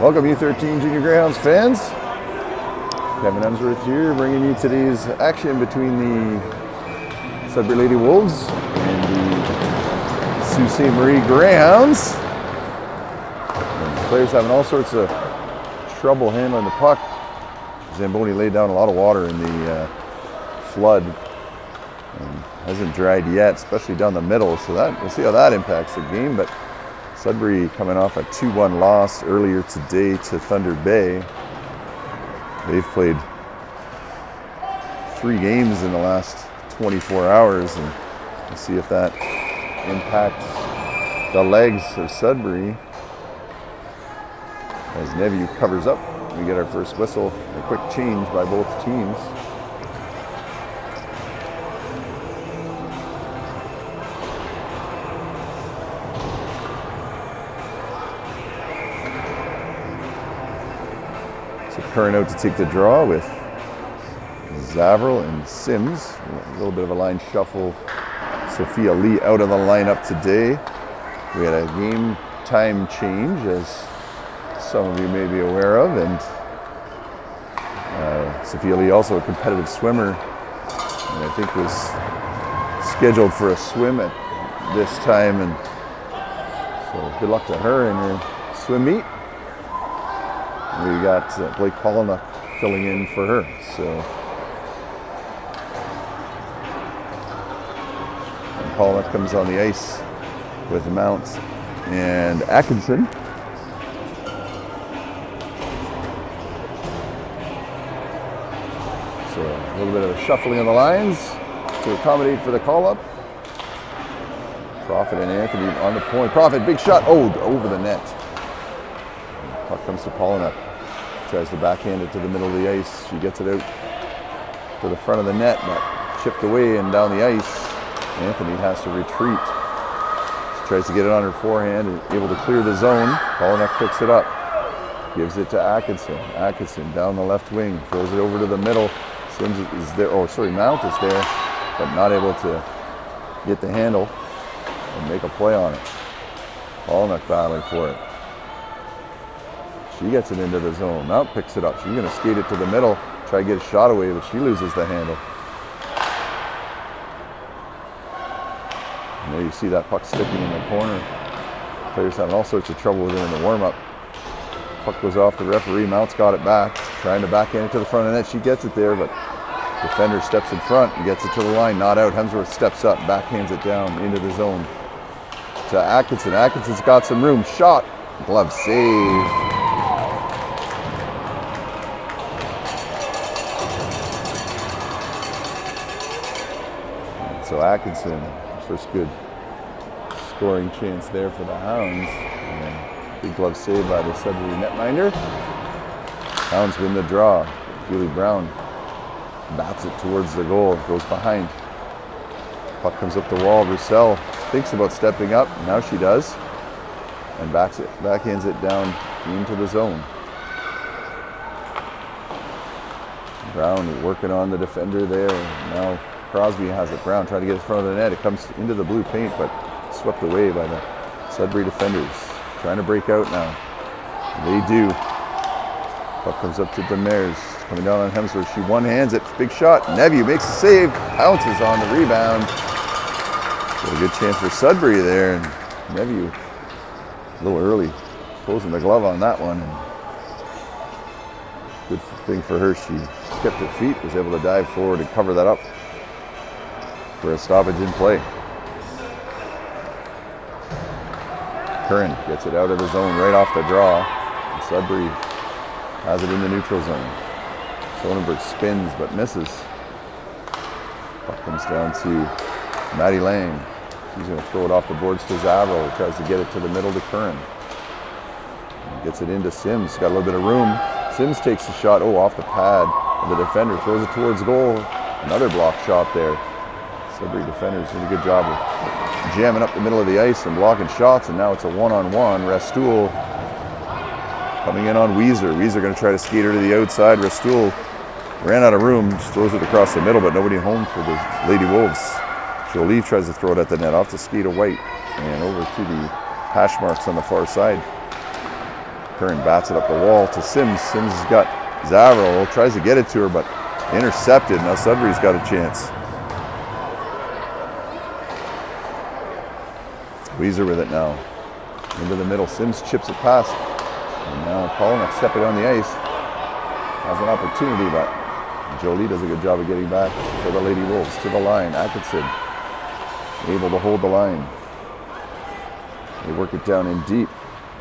Welcome U13 Junior Greyhounds fans. Kevin Hemsworth here, bringing you today's action between the Sudbury Lady Wolves and the Sault Ste. Marie Greyhounds. And the players having all sorts of trouble handling the puck. Zamboni laid down a lot of water in the flood and hasn't dried yet, especially down the middle. So that we'll see how that impacts the game. But Sudbury coming off a 2-1 loss earlier today to Thunder Bay. They've played 3 games in the last 24 hours, and we'll see if that impacts the legs of Sudbury. As Neviu covers up, we get our first whistle, a quick change by both teams. So Curran out to take the draw with Zavril and Sims. A little bit of a line shuffle. Sophia Lee out of the lineup today. We had a game time change, as some of you may be aware of, and Sophia Lee, also a competitive swimmer, and I think was scheduled for a swim at this time, and so good luck to her in her swim meet. We got Blake Pollock filling in for her. So and Pollock comes on the ice with Mount and Atkinson. So a little bit of a shuffling of the lines to accommodate for the call-up. Prophet and Anthony on the point. Prophet, big shot. Oh, over the net. Puck comes to Pollock. Tries to backhand it to the middle of the ice. She gets it out to the front of the net, but chipped away and down the ice. Anthony has to retreat. She tries to get it on her forehand and able to clear the zone. Pollock picks it up. Gives it to Atkinson. Atkinson down the left wing. Throws it over to the middle. Sims is there. Oh, sorry, Mount is there, but not able to get the handle and make a play on it. Pollock battling for it. She gets it into the zone. Mount picks it up. She's going to skate it to the middle, try to get a shot away, but she loses the handle. And there you see that puck sticking in the corner. Players having all sorts of trouble with it in the warm-up. Puck goes off the referee. Mount's got it back, trying to backhand it to the front of the net. She gets it there, but defender steps in front and gets it to the line. Not out. Hemsworth steps up, backhands it down into the zone to Atkinson. Atkinson's got some room. Shot. Glove save. So Atkinson, first good scoring chance there for the Hounds. And big glove save by the Sudbury netminder. Hounds win the draw. Keely Brown bats it towards the goal, goes behind. Puck comes up the wall. Roussel thinks about stepping up. Now she does. And backhands it down into the zone. Brown working on the defender there. Now Crosby has it. Brown trying to get in front of the net. It comes into the blue paint, but swept away by the Sudbury defenders. Trying to break out now. They do. Puck comes up to Demers. Coming down on Hemsworth. She one-hands it. Big shot. Neviu makes the save. Pounces on the rebound. So a good chance for Sudbury there. And Neviu a little early. Closing the glove on that one. And good thing for her. She kept her feet. Was able to dive forward and cover that up for a stoppage in play. Curran gets it out of the zone right off the draw. And Sudbury has it in the neutral zone. Sonnenberg spins but misses. Puck comes down to Maddie Lang. She's going to throw it off the boards to Zavril. Tries to get it to the middle to Curran. And gets it into Sims. Got a little bit of room. Sims takes the shot. Oh, off the pad of the defender. Throws it towards goal. Another block shot there. Sudbury defenders did a good job of jamming up the middle of the ice and blocking shots, and now it's a one-on-one. Restoul coming in on Weiser. Weiser going to try to skate her to the outside. Restoul ran out of room, just throws it across the middle, but nobody home for the Lady Wolves. Jolie tries to throw it at the net, off the skate of White, and over to the hash marks on the far side. Curran bats it up the wall to Sims. Sims has got Zavro, tries to get it to her, but intercepted. Now Sudbury's got a chance. Weezer with it now. Into the middle. Sims chips it past. And now Pollock stepping on the ice. Has an opportunity, but Jolie does a good job of getting back for the Lady Wolves to the line. Atkinson able to hold the line. They work it down in deep.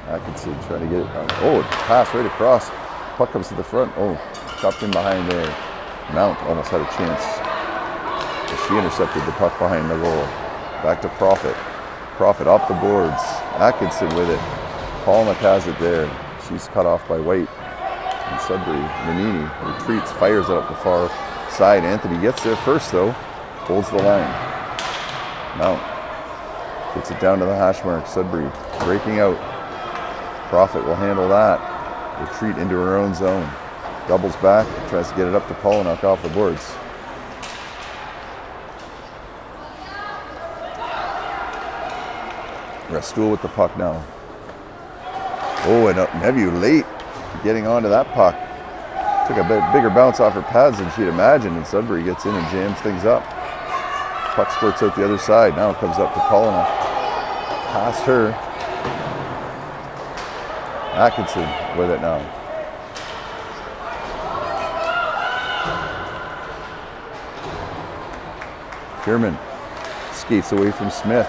Atkinson trying to get it on. Oh, pass right across. Puck comes to the front. Oh, chopped in behind there. Mount almost had a chance. But she intercepted the puck behind the goal. Back to Profit. Profit off the boards. Atkinson with it. Pollock has it there. She's cut off by White. And Sudbury, Manini retreats, fires it up the far side. Anthony gets there first though. Holds the line. Mount gets it down to the hash mark. Sudbury breaking out. Profit will handle that. Retreat into her own zone. Doubles back, tries to get it up to Pollock off the boards. Restool with the puck now. Oh, and Neville late getting onto that puck. Took a bit bigger bounce off her pads than she'd imagined, and Sudbury gets in and jams things up. Puck squirts out the other side. Now it comes up to Pollock. Past her. Atkinson with it now. Pierman skates away from Smith.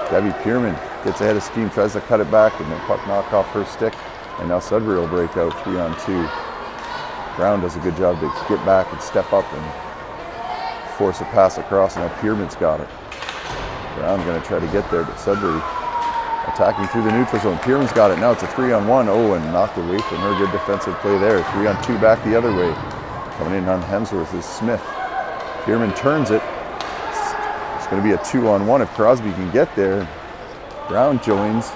Debbie Pierman gets ahead of steam, tries to cut it back, and then puck knocked off her stick. And now Sudbury will break out 3-on-2. Brown does a good job to get back and step up and force a pass across. Now Pierman's got it. Brown going to try to get there, but Sudbury attacking through the neutral zone. Pierman's got it. Now it's a 3-on-1. Oh, and knocked away from her. Good defensive play there. 3-on-2 back the other way. Coming in on Hemsworth is Smith. Pierman turns it. It's going to be a 2-on-1 if Crosby can get there. Brown joins.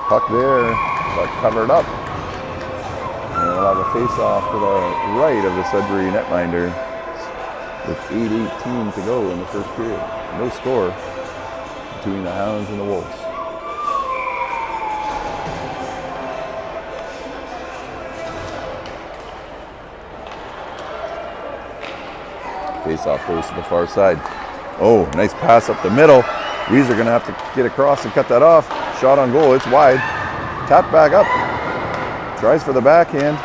Puck there, but covered up. And we'll have a face-off to the right of the Sudbury netminder with 8:18 to go in the first period. No score between the Hounds and the Wolves. Face-off goes to the far side. Oh, nice pass up the middle. Weezer going to have to get across and cut that off. Shot on goal, it's wide. Tap back up. Tries for the backhand.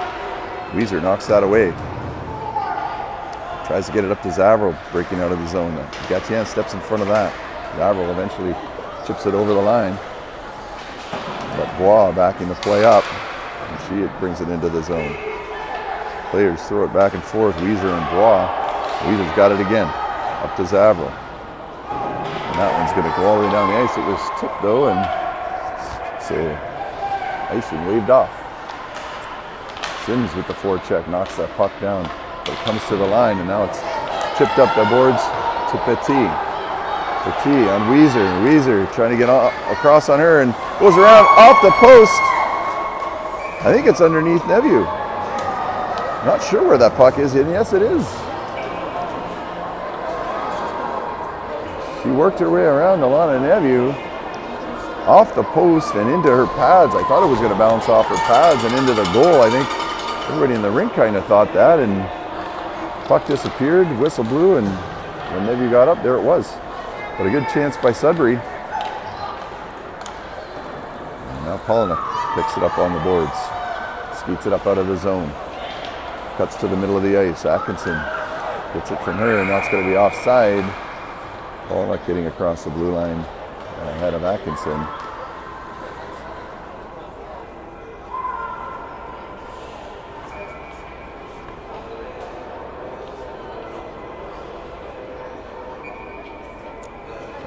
Weezer knocks that away. Tries to get it up to Zavro, breaking out of the zone. Gatien steps in front of that. Zavro eventually chips it over the line. But Bois backing the play up. And she brings it into the zone. Players throw it back and forth. Weezer and Bois. Weezer's got it again. Up to Zavro. And that one's going to go all the way down the ice. It was tipped though, and so icing waved off. Sims with the forecheck knocks that puck down. But it comes to the line, and now it's chipped up the boards to Petit. Petit on Weezer. Weezer trying to get across on her and goes around off the post. I think it's underneath Neville. Not sure where that puck is, and yes, it is. She worked her way around Alana Neville off the post and into her pads. I thought it was going to bounce off her pads and into the goal. I think everybody in the rink kind of thought that, and puck disappeared, whistle blew, and when Neville got up, there it was. But a good chance by Sudbury. And now Pollock picks it up on the boards. Skeets it up out of the zone. Cuts to the middle of the ice. Atkinson gets it from her, and that's going to be offside. Pollock getting across the blue line ahead of Atkinson.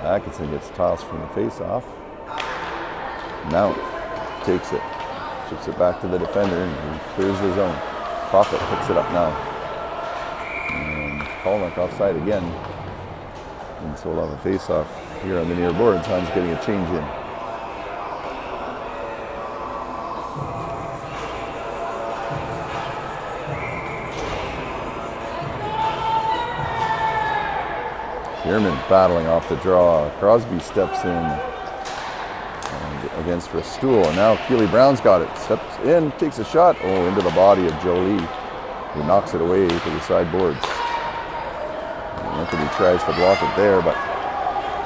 Atkinson gets tossed from the face-off. Mount takes it, chips it back to the defender, and clears the zone. Profit picks it up now. And Pollock offside again. And so we'll have a face-off here on the near boards. Hounds getting a change in. Pierman battling off the draw. Crosby steps in. And against for a stool. And now Keely Brown's got it. Steps in, takes a shot. Oh, into the body of Jolie, who knocks it away to the sideboards. Anthony tries to block it there, but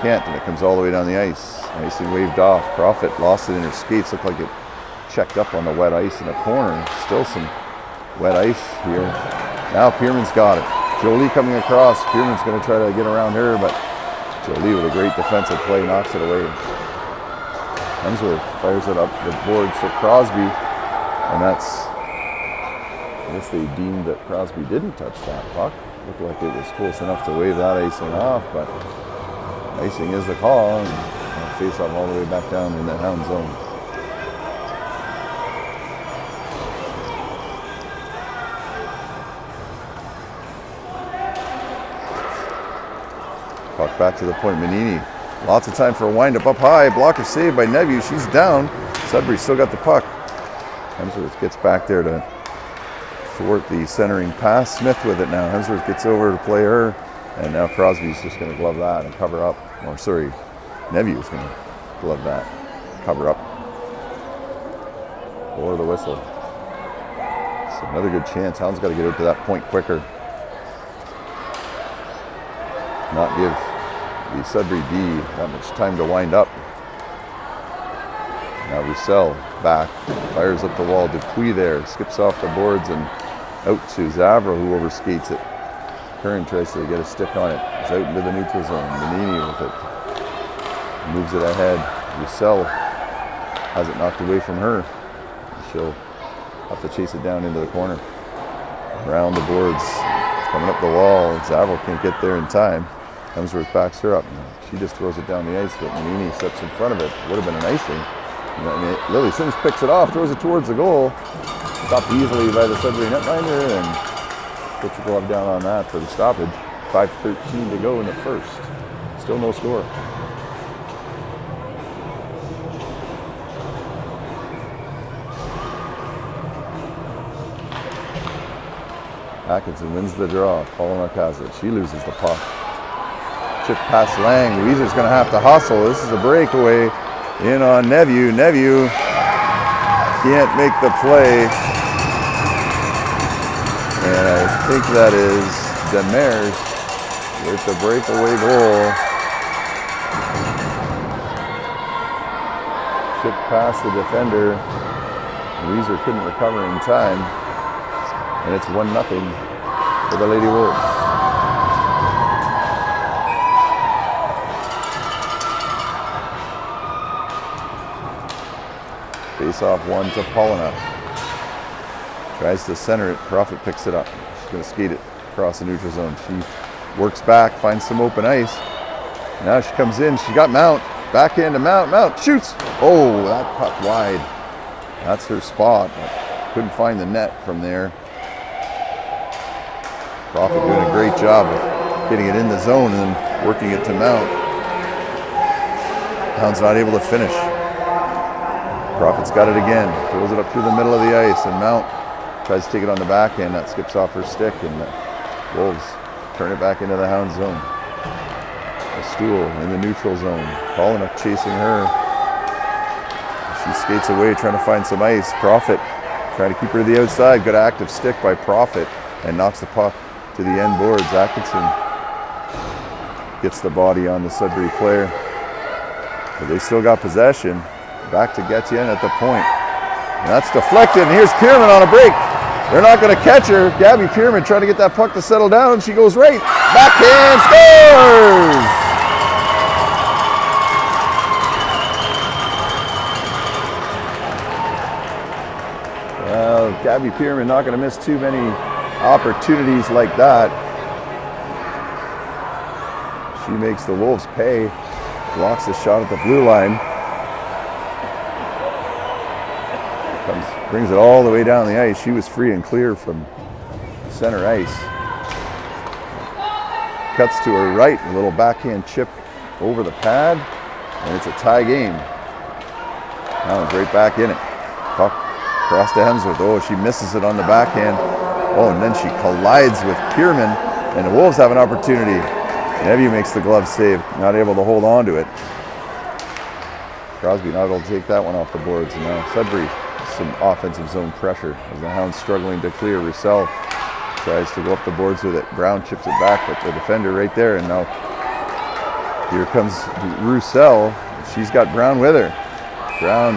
can't, and it comes all the way down the ice. Icing waved off. Profit lost it in her skates. Looked like it checked up on the wet ice in the corner. Still some wet ice here. Now Pierman's got it. Jolie coming across. Pierman's going to try to get around her, but Jolie with a great defensive play knocks it away. Hemsworth fires it up the boards to Crosby, and that's, I guess they deemed that Crosby didn't touch that puck. Looked like it was close enough to wave that icing off, but icing is the call, and face off all the way back down in the Hound zone. Puck back to the point, Manini. Lots of time for a windup up high. Blocker saved by Nevu. She's down. Sudbury still got the puck. Hemsworth gets back there to thwart the centering pass. Smith with it now. Hemsworth gets over to play her. And now Crosby's just going to glove that and cover up. Or sorry, Nevu's going to glove that. Cover up. Or the whistle. So another good chance. Hounds got to get out to that point quicker. Not give the Sudbury D that much time to wind up. Now Roussel back, fires up the wall. Dupuis there, skips off the boards and out to Zavra, who overskates it. Curran tries to get a stick on it. It's out into the neutral zone. Manini with it. Moves it ahead. Roussel has it knocked away from her. She'll have to chase it down into the corner. Around the boards. It's coming up the wall. Zavra can't get there in time. Hemsworth backs her up. She just throws it down the ice, but Manini steps in front of it. Would have been an icing. Lily Sims picks it off, throws it towards the goal. Stopped easily by the Sudbury netminder, and puts the glove down on that for the stoppage. 5:13 to go in the first. Still no score. Atkinson wins the draw. Paulina has it. She loses the puck. Chip past Lang. Weezer's going to have to hustle. This is a breakaway in on Nevu. Nevu can't make the play. And I think that is Demers with the breakaway goal. Chip past the defender. Weezer couldn't recover in time. And it's 1-0 for the Lady Wolves. Face off one to Paulina. Tries to center it. Profit picks it up. She's going to skate it across the neutral zone. She works back, finds some open ice. Now she comes in. She got Mount. Backhand to Mount. Mount shoots. Oh, that puck wide. That's her spot. Couldn't find the net from there. Profit doing a great job of getting it in the zone and then working it to Mount. Hound's not able to finish. Profit's got it again. Throws it up through the middle of the ice, and Mount tries to take it on the backhand. That skips off her stick, and the Wolves turn it back into the Hound zone. A stool in the neutral zone. Paulina chasing her. She skates away, trying to find some ice. Profit trying to keep her to the outside. Good active stick by Profit, and knocks the puck to the end boards. Atkinson gets the body on the Sudbury player. But they still got possession. Back to Getien at the point. And that's deflected, and here's Pierman on a break. They're not going to catch her. Gabby Pierman trying to get that puck to settle down. She goes right. Backhand scores! Well, Gabby Pierman not going to miss too many opportunities like that. She makes the Wolves pay. Blocks the shot at the blue line. Brings it all the way down the ice. She was free and clear from center ice. Cuts to her right, a little backhand chip over the pad, and it's a tie game. Now right back in it. Puck across to Hemsworth. Oh, she misses it on the backhand. Oh, and then she collides with Pierman, and the Wolves have an opportunity. Nevu makes the glove save, not able to hold on to it. Crosby not able to take that one off the boards. And now Sudbury, some offensive zone pressure as the Hounds struggling to clear. Roussel tries to go up the boards with it. Brown chips it back, but the defender right there. And now here comes Roussel. She's got Brown with her. Brown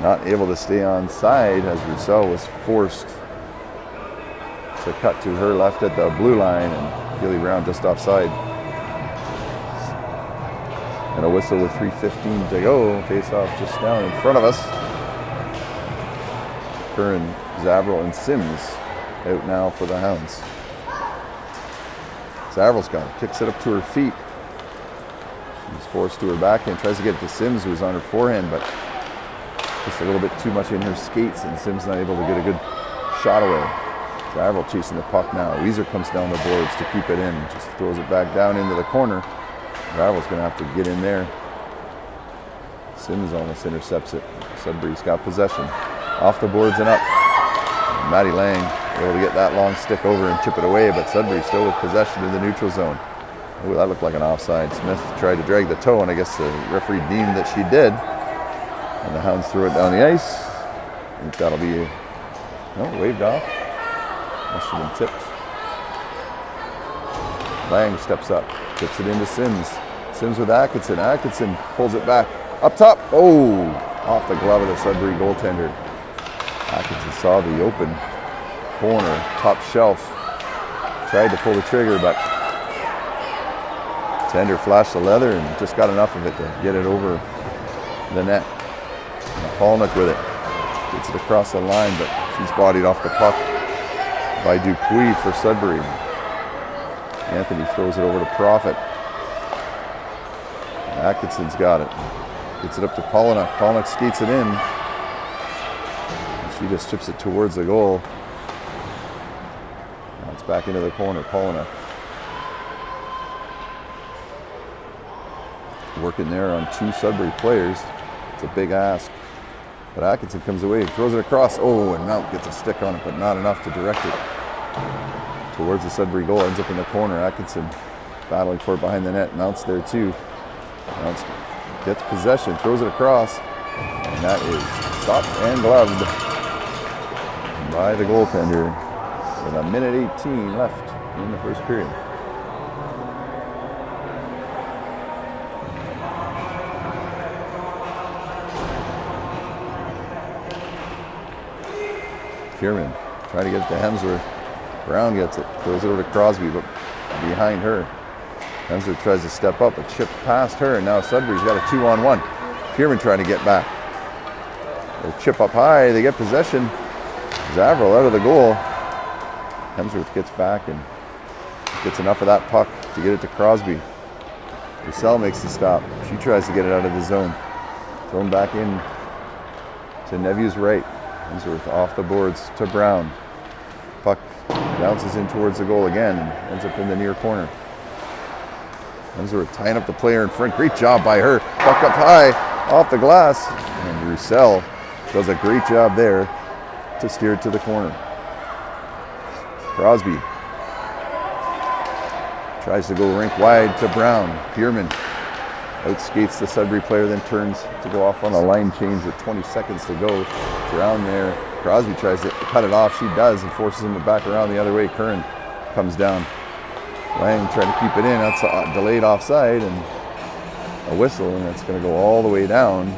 not able to stay on side as Roussel was forced to cut to her left at the blue line, and Keely Brown just offside. And a whistle with 3:15 to go. Face off just down in front of us. Curran, Zavril, and Sims out now for the Hounds. Zavril's got it, kicks it up to her feet. She's forced to her backhand, tries to get it to Sims, who's on her forehand, but just a little bit too much in her skates, and Sims not able to get a good shot away. Zavril chasing the puck now. Weezer comes down the boards to keep it in, just throws it back down into the corner. Zavril's going to have to get in there. Sims almost intercepts it. Sudbury's got possession. Off the boards and up. Maddie Lang able to get that long stick over and chip it away, but Sudbury still with possession in the neutral zone. Oh, that looked like an offside. Smith tried to drag the toe, and I guess the referee deemed that she did. And the Hounds threw it down the ice. I think that'll be waved off. Must have been tipped. Lang steps up, tips it into Sims. Sims with Atkinson. Atkinson pulls it back. Up top. Oh, off the glove of the Sudbury goaltender. Atkinson saw the open corner, top shelf. Tried to pull the trigger, but tender flashed the leather and just got enough of it to get it over the net. Polnick with it. Gets it across the line, but she's bodied off the puck by Dupuis for Sudbury. Anthony throws it over to Profit. Atkinson's got it. Gets it up to Polnick. Polnick skates it in. She just chips it towards the goal. Now it's back into the corner. Polnick working there on two Sudbury players. It's a big ask. But Atkinson comes away, throws it across. Oh, and Mount gets a stick on it, but not enough to direct it towards the Sudbury goal. Ends up in the corner. Atkinson battling for it behind the net. Mount's there too. Mount gets possession, throws it across, and that is stopped and gloved by the goaltender with a minute 18 left in the first period. Kierman trying to get it to Hemsworth. Brown gets it, throws it over to Crosby, but behind her. Hemsworth tries to step up, but chipped past her, and now Sudbury's got a 2-on-1. Kierman trying to get back. They chip up high, they get possession. Zavril out of the goal. Hemsworth gets back and gets enough of that puck to get it to Crosby. Roussel makes the stop. She tries to get it out of the zone. Thrown back in to Neview's right. Hemsworth off the boards to Brown. Puck bounces in towards the goal again and ends up in the near corner. Hemsworth tying up the player in front. Great job by her. Puck up high off the glass. And Roussel does a great job there to steer it to the corner. Crosby tries to go rink wide to Brown. Pierman outskates the Sudbury player, then turns to go off on a line change with 20 seconds to go. Brown there. Crosby tries to cut it off. She does and forces him back around the other way. Curran comes down. Lang trying to keep it in. That's a delayed offside and a whistle, and that's going to go all the way down.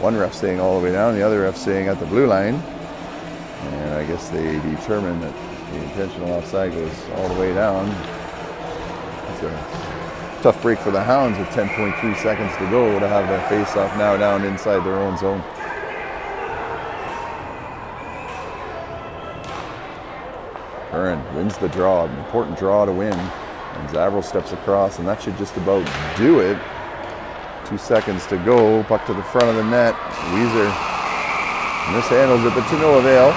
One ref saying all the way down, the other ref saying at the blue line. And I guess they determined that the intentional offside goes all the way down. It's a tough break for the Hounds with 10.3 seconds to go to have their face-off now down inside their own zone. Curran wins the draw, an important draw to win. And Zavril steps across, and that should just about do it. 2 seconds to go, puck to the front of the net. Weezer mishandles it, but to no avail.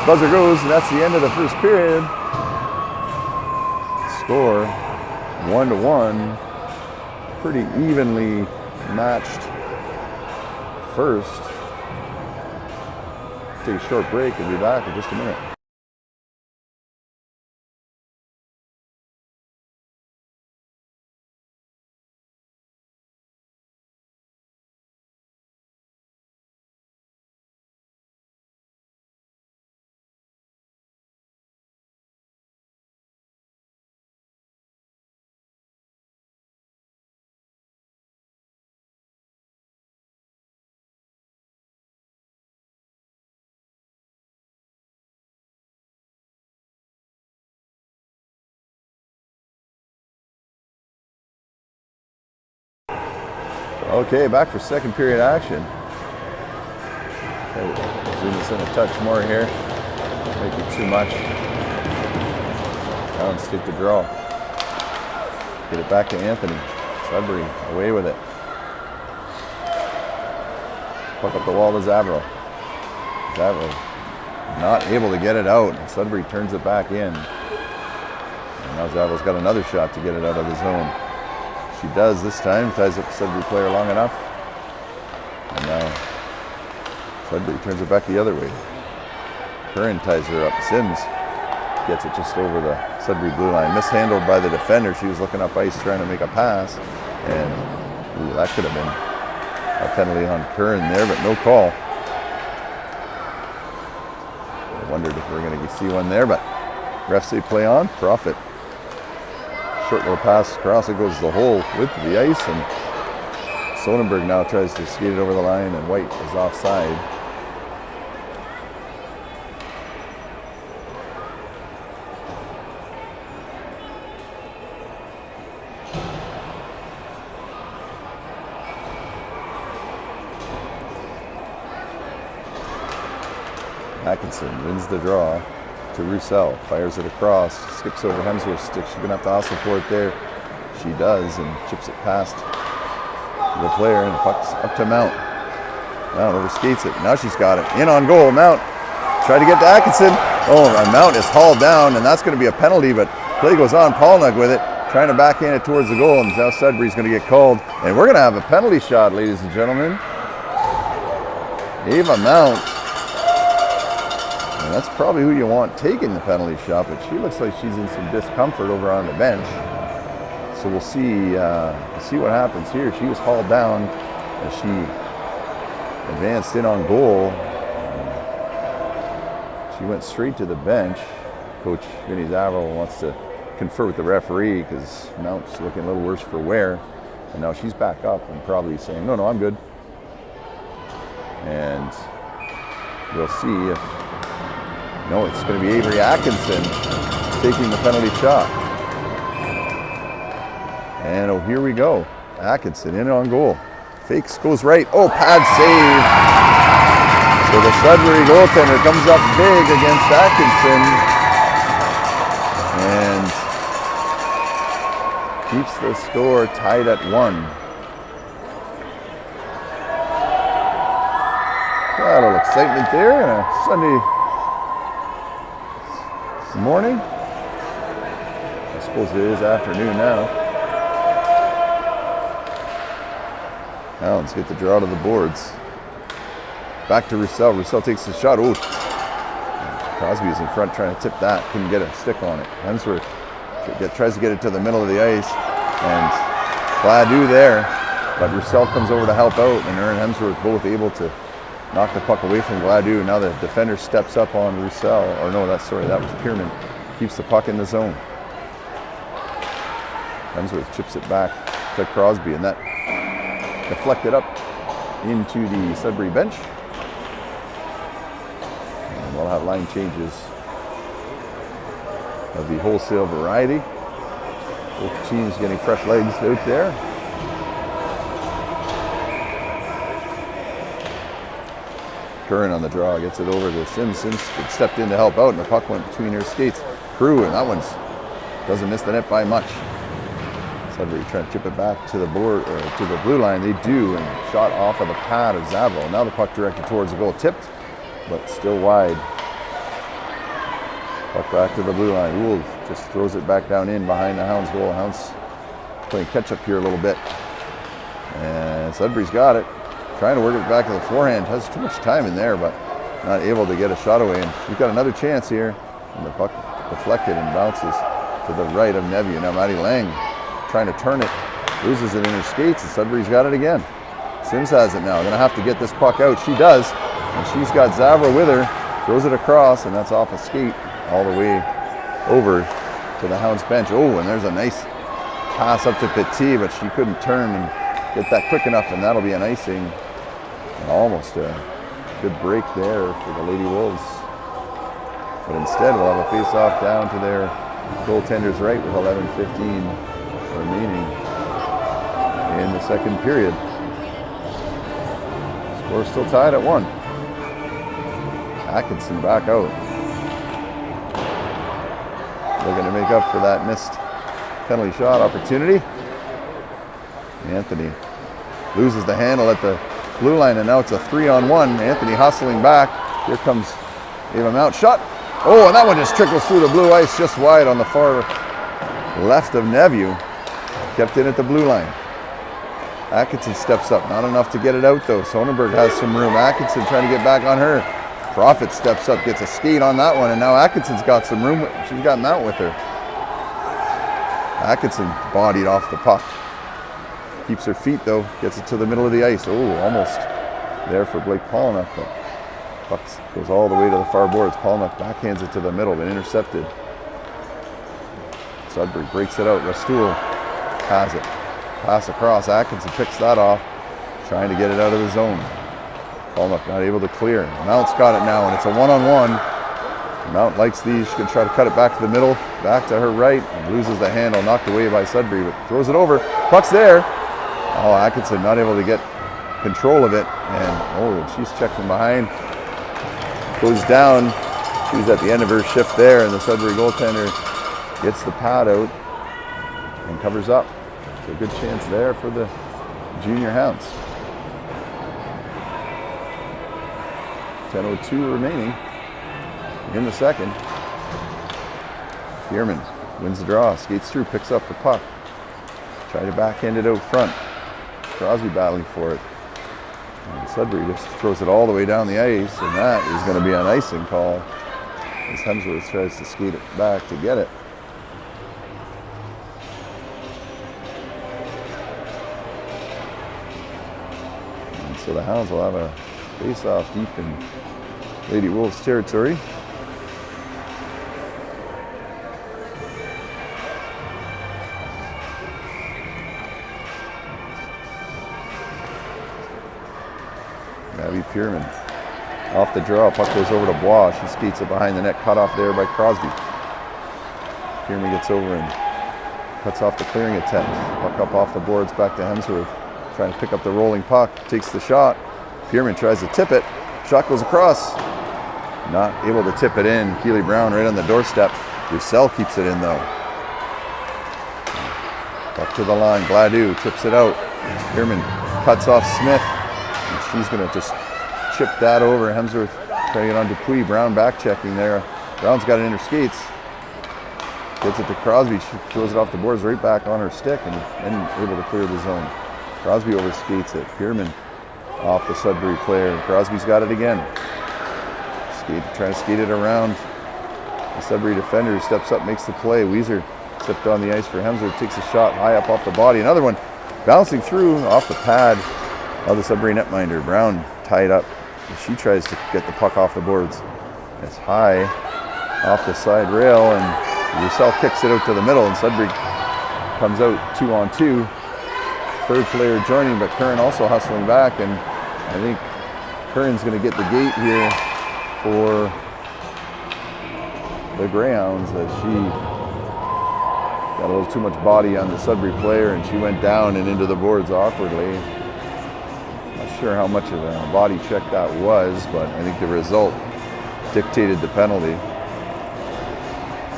Buzzer goes, and that's the end of the first period. Score 1-1. Pretty evenly matched first. Take a short break and be back in just a minute. Okay, back for second period action. Okay, zoom this in a touch more here. Might be too much. Hounds take the draw. Get it back to Anthony. Sudbury away with it. Puck up the wall to Zavro. Zavro not able to get it out. And Sudbury turns it back in. And now Zavro's got another shot to get it out of the zone. She does this time. Ties up the Sudbury player long enough. And now Sudbury turns it back the other way. Curran ties her up. Sims gets it just over the Sudbury blue line. Mishandled by the defender. She was looking up ice trying to make a pass. And ooh, that could have been a penalty on Curran there, but no call. I wondered if we were going to see one there, but refs say play on, Profit. Short little pass across, it goes the whole width of the ice, and Sonnenberg now tries to skate it over the line, and White is offside. Atkinson wins the draw to Roussel, fires it across, skips over Hemsworth's stick. She's going to have to hustle for it there. She does, and chips it past the player, and the puck's up to Mount. Mount overskates it. Now she's got it. In on goal. Mount tried to get to Atkinson. Oh, and Mount is hauled down, and that's going to be a penalty, but play goes on. Paulnug with it, trying to backhand it towards the goal, and now Sudbury's going to get called. And we're going to have a penalty shot, ladies and gentlemen. Ava Mount. And that's probably who you want taking the penalty shot, but she looks like she's in some discomfort over on the bench. So we'll see what happens here. She was hauled down as she advanced in on goal. She went straight to the bench. Coach Vinny Zavro wants to confer with the referee because Mount's looking a little worse for wear. And now she's back up and probably saying, no, I'm good. And we'll see if, no, it's going to be Avery Atkinson taking the penalty shot. And oh, here we go. Atkinson in on goal. Fakes, goes right. Oh, pad save. So the Sudbury goaltender comes up big against Atkinson and keeps the score tied at 1. Got a little excitement there on a Sunday morning. I suppose it is afternoon now. Hounds get the draw to the boards. Back to Roussel. Roussel takes the shot. Oh, Crosby is in front trying to tip that. Couldn't get a stick on it. Hemsworth tries to get it to the middle of the ice. And Gladue there. But Roussel comes over to help out. And her and Hemsworth both able to knock the puck away from Gladue. Now the defender steps up on Roussel. Or no, that was Pierman. Keeps the puck in the zone. Hemsworth chips it back to Crosby. And that deflected up into the Sudbury bench. And we'll have line changes of the wholesale variety. Both teams getting fresh legs out there. Curran on the draw, gets it over to Sims. Sims stepped in to help out, and the puck went between her skates. Crew, and that one doesn't miss the net by much. Sudbury trying to chip it back to the board, or to the blue line. They do, and shot off of the pad of Zavro. Now the puck directed towards the goal, tipped, but still wide. Puck back to the blue line. Wool just throws it back down in behind the Hounds goal. Hounds playing catch up here a little bit. And Sudbury's got it. Trying to work it back to the forehand. Has too much time in there, but not able to get a shot away. And she's got another chance here. And the puck deflected and bounces to the right of Neviu. Now Maddie Lang trying to turn it. Loses it in her skates, and Sudbury's got it again. Sims has it now. Going to have to get this puck out. She does. And she's got Zavro with her. Throws it across, and that's off a skate all the way over to the Hounds bench. Oh, and there's a nice pass up to Petit, but she couldn't turn and get that quick enough, and that'll be an icing. And almost a good break there for the Lady Wolves. But instead, we'll have a face-off down to their goaltender's right with 11:15 remaining in the second period. We're still tied at 1. Atkinson back out. Looking to make up for that missed penalty shot opportunity. Anthony loses the handle at the blue line, and now it's a 3-on-1. Anthony hustling back. Here comes Ava Mount. Shot. Oh, and that one just trickles through the blue ice just wide on the far left of Neveu. Kept it at the blue line. Atkinson steps up. Not enough to get it out, though. Sonnenberg has some room. Atkinson trying to get back on her. Profit steps up, gets a skate on that one, and now Atkinson's got some room. She's got Mount with her. Atkinson bodied off the puck. Keeps her feet, though. Gets it to the middle of the ice. Oh, almost there for Blake Polnuck, but puck goes all the way to the far boards. Polnuck backhands it to the middle, but intercepted. Sudbury breaks it out. Rastoul has it. Pass across. Atkinson picks that off, trying to get it out of the zone. Polnuck not able to clear. Mount's got it now, and it's a 1-on-1. Mount likes these. She can try to cut it back to the middle, back to her right, and loses the handle, knocked away by Sudbury, but throws it over. Puck's there. Oh, Atkinson not able to get control of it, and she's checked from behind. Goes down. She's at the end of her shift there, and the Sudbury goaltender gets the pad out and covers up. So a good chance there for the junior Hounds. 10:02 remaining in the second. Bierman wins the draw, skates through, picks up the puck. Try to backhand it out front. Crosby battling for it. And Sudbury just throws it all the way down the ice, and that is going to be an icing call as Hemsworth tries to skate it back to get it. And so the Hounds will have a face-off deep in Lady Wolves territory. Abby Pierman off the draw. Puck goes over to Bois. She skates it behind the net. Cut off there by Crosby. Pierman gets over and cuts off the clearing attempt. Puck up off the boards back to Hemsworth. Trying to pick up the rolling puck. Takes the shot. Pierman tries to tip it. Shot goes across. Not able to tip it in. Keely Brown right on the doorstep. Roussel keeps it in though. Puck to the line. Gladue tips it out. Pierman cuts off Smith. And she's going to just chip that over. Hemsworth trying to get on Dupuis. Brown back checking there. Brown's got it in her skates. Gets it to Crosby. She throws it off the boards right back on her stick and able to clear the zone. Crosby overskates it. Pierman off the Sudbury player. Crosby's got it again. Trying to skate it around. The Sudbury defender steps up, makes the play. Weiser stepped on the ice for Hemsworth, takes a shot high up off the body. Another one bouncing through off the pad of the Sudbury netminder. Brown tied up. She tries to get the puck off the boards. It's high off the side rail, and Roussel kicks it out to the middle, and Sudbury comes out 2-on-2. Third player joining, but Curran also hustling back, and I think Curran's going to get the gate here for the Greyhounds, as she got a little too much body on the Sudbury player, and she went down and into the boards awkwardly. Not sure how much of a body check that was, but I think the result dictated the penalty.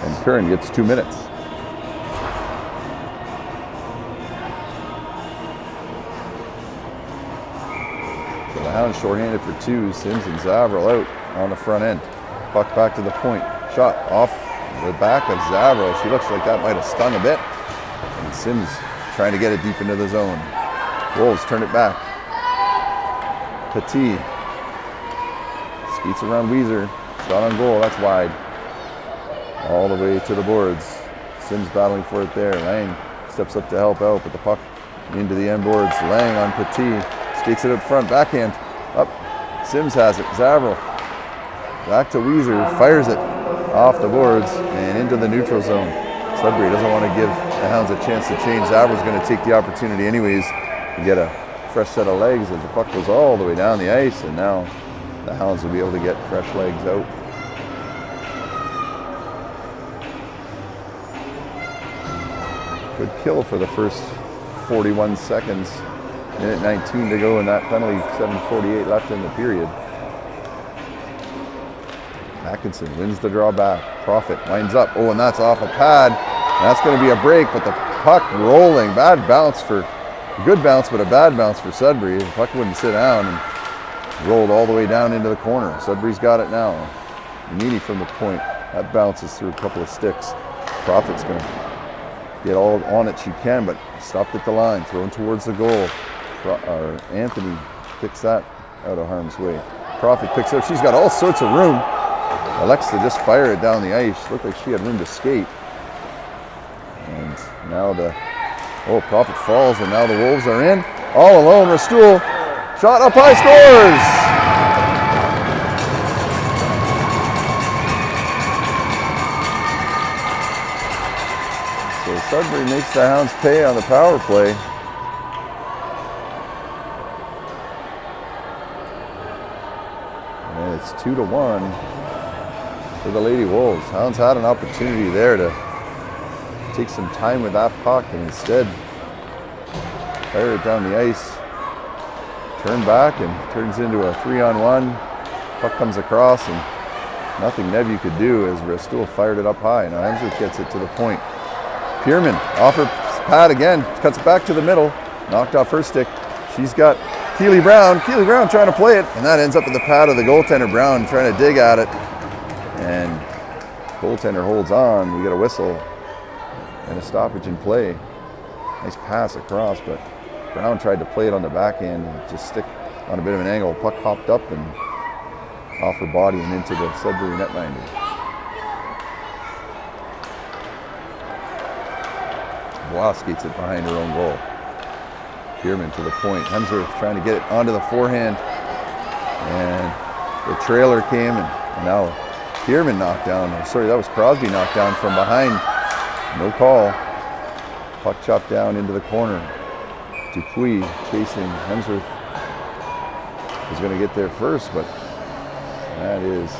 And Curran gets 2 minutes. So the Hounds shorthanded for 2. Sims and Zavril out on the front end. Puck back to the point. Shot off the back of Zavril. She looks like that might have stung a bit. And Sims trying to get it deep into the zone. Wolves turn it back. Petit skates around Weiser. Shot on goal. That's wide. All the way to the boards. Sims battling for it there. Lang steps up to help out, but the puck into the end boards. Lang on Petit. Skates it up front. Backhand. Up. Sims has it. Zavril. Back to Weiser. Fires it off the boards and into the neutral zone. Sudbury doesn't want to give the Hounds a chance to change. Zavril's going to take the opportunity anyways to get a fresh set of legs as the puck goes all the way down the ice, and now the Hounds will be able to get fresh legs out. Good kill for the first 41 seconds Minute 19 to go in that penalty, 7:48 left in the period. Atkinson wins the draw back. Profit winds up. Oh, and that's off a pad. And that's going to be a break, but the puck rolling. Bad bounce for, good bounce, but a bad bounce for Sudbury. The puck wouldn't sit down and rolled all the way down into the corner. Sudbury's got it now. Meany from the point. That bounces through a couple of sticks. Profit's going to get all on it she can, but stopped at the line, thrown towards the goal. Anthony picks that out of harm's way. Profit picks it up. She's got all sorts of room. Alexa just fire it down the ice. Looked like she had room to skate. And now Profit falls, and now the Wolves are in. All alone, Rastool. Shot up high, scores! So Sudbury makes the Hounds pay on the power play. And it's 2-1 for the Lady Wolves. Hounds had an opportunity there to take some time with that puck and instead fire it down the ice. Turn back and turns into a 3-on-1. Puck comes across and nothing Nebu could do as Rastool fired it up high. Now Hemsworth gets it to the point. Pierman off her pad again, cuts back to the middle, knocked off her stick. She's got Keely Brown trying to play it, and that ends up in the pad of the goaltender. Brown trying to dig at it, and goaltender holds on. We get a whistle and a stoppage in play. Nice pass across, but Brown tried to play it on the backhand and just stick on a bit of an angle. Puck hopped up and off her body and into the Sudbury netminder. Bois skates it behind her own goal. Pierman to the point. Hemsworth trying to get it onto the forehand, and the trailer came, and now Pierman knocked down. Sorry, that was Crosby knocked down from behind. No call. Puck chopped down into the corner. Dupuis chasing. Hemsworth was going to get there first, but that is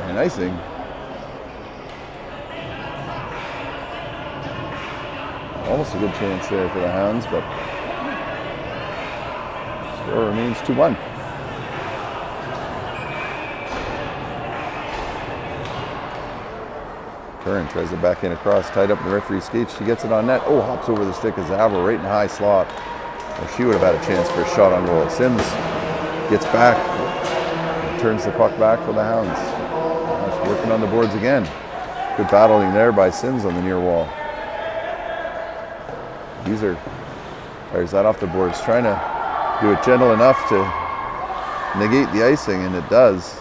an icing. Almost a good chance there for the Hounds, but score remains 2-1. Curran tries to back in across, tied up in the referee's skates. She gets it on net. Oh, hops over the stick of Zavro right in the high slot. Well, she would have had a chance for a shot on goal. Sims gets back, turns the puck back for the Hounds. Now she's working on the boards again. Good battling there by Sims on the near wall. User fires that off the boards, trying to do it gentle enough to negate the icing, and it does.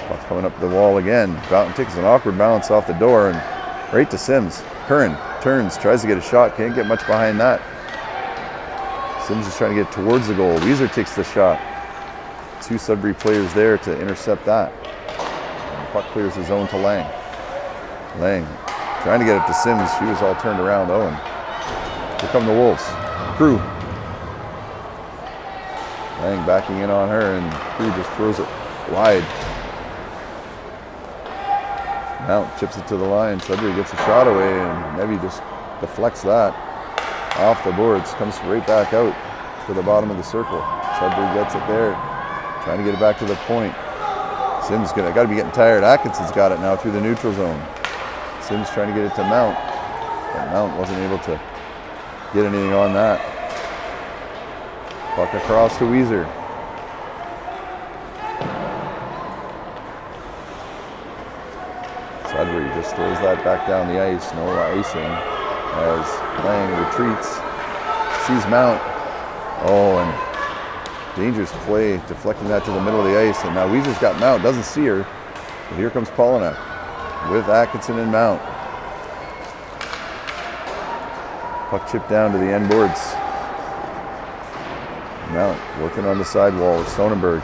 Puck coming up the wall again. Fountain takes an awkward bounce off the door and right to Sims. Curran turns, tries to get a shot, can't get much behind that. Sims is trying to get towards the goal. Weezer takes the shot. Two Sudbury players there to intercept that. And the puck clears the zone to Lang. Lang trying to get it to Sims. She was all turned around though, and here come the Wolves. Crew. Lang backing in on her, and Crew just throws it wide. Mount chips it to the line. Sudbury gets a shot away, and Nevi just deflects that off the boards. Comes right back out to the bottom of the circle. Sudbury gets it there, trying to get it back to the point. Sims got to be getting tired. Atkinson's got it now through the neutral zone. Sims trying to get it to Mount, but Mount wasn't able to get anything on that. Puck across to Weezer. Sudbury just throws that back down the ice. No icing as Lang retreats. Sees Mount. Oh, and dangerous play, deflecting that to the middle of the ice. And now Weezer's got Mount, doesn't see her. But here comes Polinack with Atkinson and Mount. Puck chipped down to the end boards. Mount working on the sidewall with Stonenberg.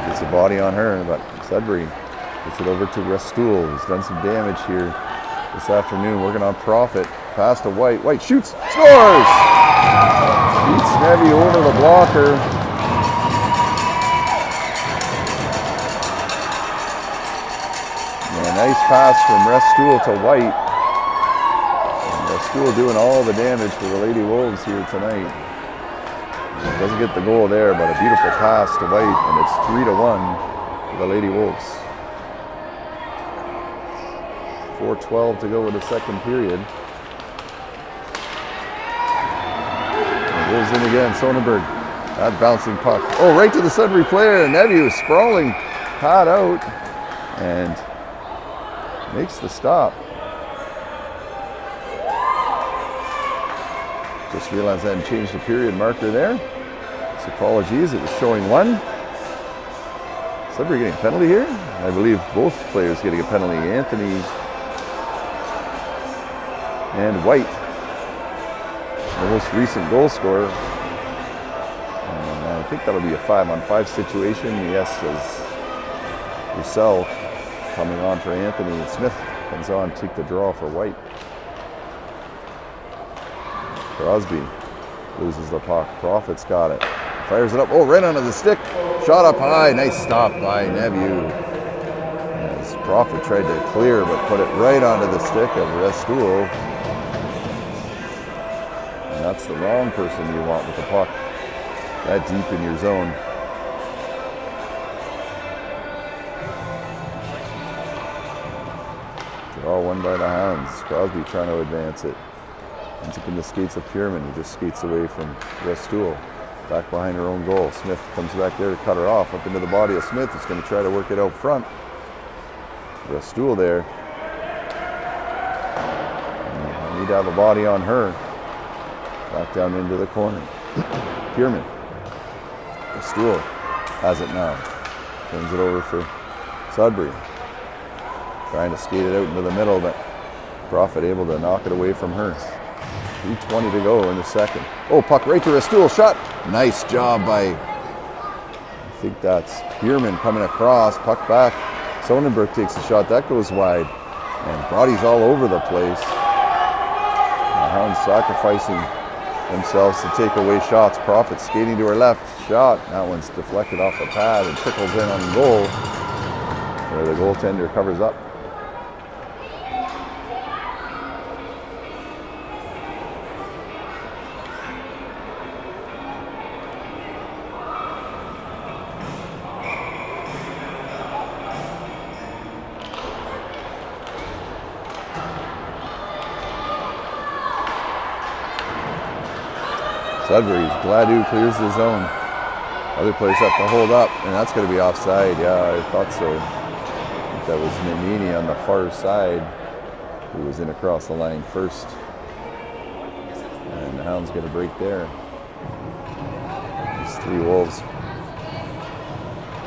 Gets a body on her, but Sudbury gets it over to Rastool. He's done some damage here this afternoon, working on Profit. Pass to White. White shoots, scores! Beats Nevi over the blocker. And a nice pass from Rastool to White. And Stool doing all the damage for the Lady Wolves here tonight. Doesn't get the goal there, but a beautiful pass to White, and it's 3-1 for the Lady Wolves. 4:12 to go in the second period. And Wolves in again, Sonnenberg. That bouncing puck. Oh, right to the Sudbury player. Neville sprawling pad out and makes the stop. Just realized I hadn't changed the period marker there. So apologies, it was showing 1. Sudbury getting a penalty here. I believe both players getting a penalty. Anthony and White, the most recent goal scorer. And I think that'll be a 5-on-5 situation. Yes, as Roussel coming on for Anthony. Smith comes on to take the draw for White. Crosby loses the puck. Profit's got it. Fires it up. Oh, right onto the stick. Shot up high. Nice stop by Nebu. As Profit tried to clear, but put it right onto the stick of Restool. And that's the wrong person you want with the puck that deep in your zone. Draw won by the Hounds. Crosby trying to advance it. Ends up in the skates of Pierman, who just skates away from Restool. Back behind her own goal. Smith comes back there to cut her off. Up into the body of Smith. He's going to try to work it out front. Restool there. I need to have a body on her. Back down into the corner. Pierman. Restool has it now. Turns it over for Sudbury. Trying to skate it out into the middle, but Profit able to knock it away from her. 3:20 to go in the second. Oh, puck right to Restool. Shot. Nice job by, I think that's Pierman coming across. Puck back. Sonnenberg takes the shot. That goes wide. And bodies all over the place. The Hounds sacrificing themselves to take away shots. Profit skating to her left. Shot. That one's deflected off the pad and trickles in on goal, where the goaltender covers up. Sudbury's Gladue clears the zone. Other players have to hold up, and that's going to be offside. Yeah, I thought so. I think that was Nanini on the far side who was in across the line first. And the Hounds get a break there. These three Wolves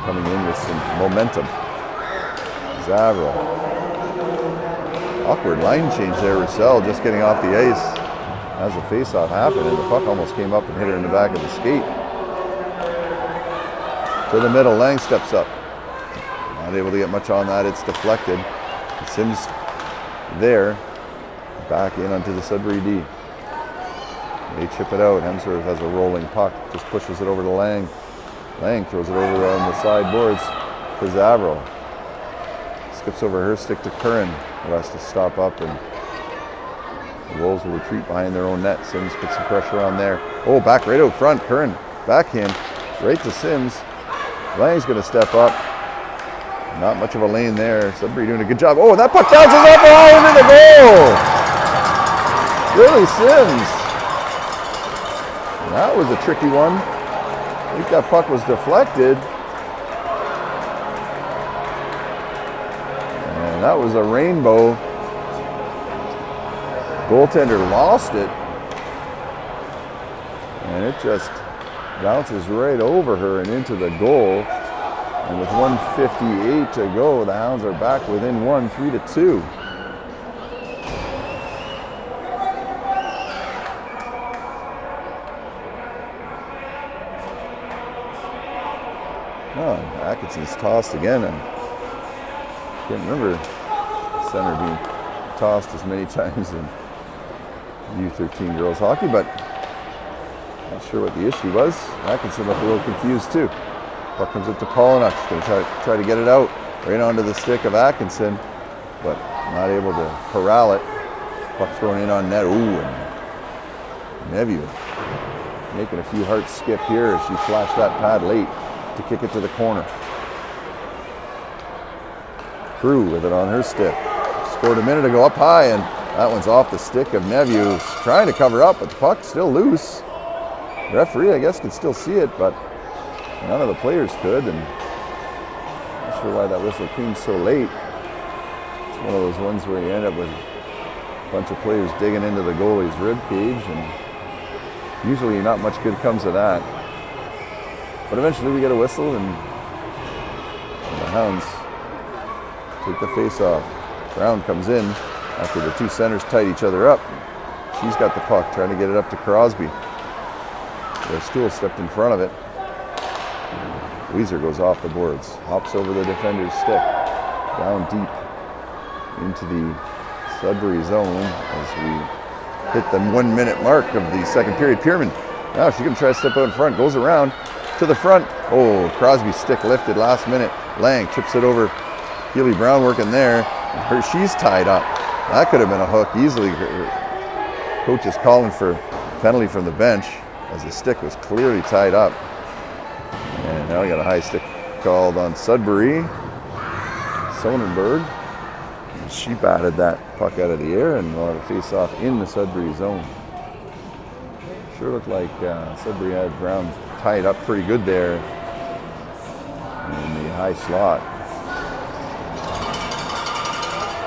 coming in with some momentum. Zavro. Awkward line change there. Roussel just getting off the ice as the face-off happened, and the puck almost came up and hit her in the back of the skate. To the middle, Lang steps up. Not able to get much on that, it's deflected. Sims there, back in onto the Sudbury D. They chip it out. Hemsworth has a rolling puck, just pushes it over to Lang. Lang throws it over on the sideboards to Zavro. Skips over her stick to Curran, who has to stop up, and the Wolves will retreat behind their own net. Sims puts some pressure on there. Oh, back right out front. Curran, backhand, right to Sims. Lang's going to step up. Not much of a lane there. Sudbury doing a good job. Oh, that puck bounces off all into the goal. Really, Sims. That was a tricky one. I think that puck was deflected. And that was a rainbow. Goaltender lost it, and it just bounces right over her and into the goal. And with 1:58 to go, the Hounds are back within one, 3-2. Oh, Atkinson's tossed again. I can't remember center being tossed as many times in U13 girls hockey, but not sure what the issue was. Atkinson looked a little confused too. Puck comes up to Pollock. She's going to try to get it out right onto the stick of Atkinson, but not able to corral it. Puck thrown in on net. Ooh, and Neville making a few hearts skip here as she flashed that pad late to kick it to the corner. Crew with it on her stick. Scored a minute ago up high, and that one's off the stick of Neville, who's trying to cover up, but the puck's still loose. Referee, I guess, could still see it, but none of the players could, and not sure why that whistle came so late. It's one of those ones where you end up with a bunch of players digging into the goalie's rib cage, and usually not much good comes of that. But eventually we get a whistle, and the Hounds take the face off. Brown comes in after the two centers tied each other up. She's got the puck, trying to get it up to Crosby. The stool stepped in front of it. Weezer goes off the boards, hops over the defender's stick, down deep into the Sudbury zone as we hit the 1 minute mark of the second period. Pierman, now she's going to try to step out in front, goes around to the front. Oh, Crosby's stick lifted last minute. Lang chips it over. Keely Brown working there. She's tied up. That could have been a hook easily. Coach is calling for penalty from the bench as the stick was clearly tied up. And now we got a high stick called on Sudbury. Sonnenberg. And she batted that puck out of the air and wanted to face off in the Sudbury zone. Sure looked like Sudbury had Brown tied up pretty good there in the high slot.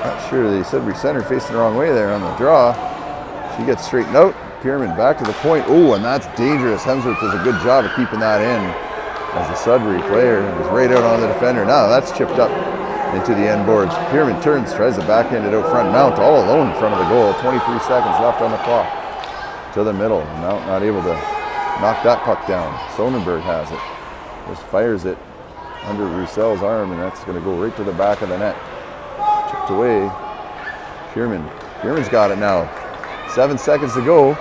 Not sure the Sudbury center facing the wrong way there on the draw. She gets straightened out. Pierman back to the point. Oh, and that's dangerous. Hemsworth does a good job of keeping that in as the Sudbury player is right out on the defender. Now that's chipped up into the end boards. Pierman turns, tries to backhand it out front. Mount all alone in front of the goal. 23 seconds left on the clock. To the middle. Mount not able to knock that puck down. Sonnenberg has it. Just fires it under Roussel's arm, and that's going to go right to the back of the net. Chipped away. Pierman's got it now. 7 seconds to go.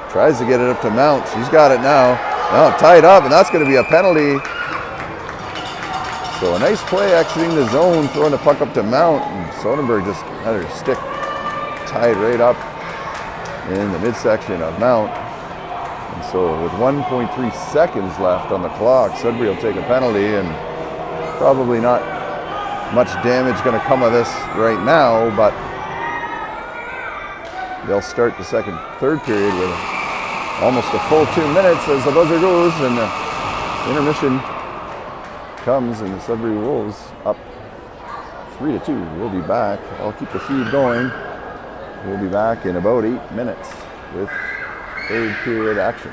Tries to get it up to Mount. She's got it now. Now tied up, and that's going to be a penalty. So a nice play exiting the zone, throwing the puck up to Mount, and Sonnenberg just had her stick tied right up in the midsection of Mount. And so with 1.3 seconds left on the clock, Sudbury will take a penalty, and probably not much damage going to come of this right now, but they'll start the third period with almost a full 2 minutes as the buzzer goes, and the intermission comes, and the Sudbury Wolves up 3-2. We'll be back. I'll keep the feed going. We'll be back in about 8 minutes with third period action.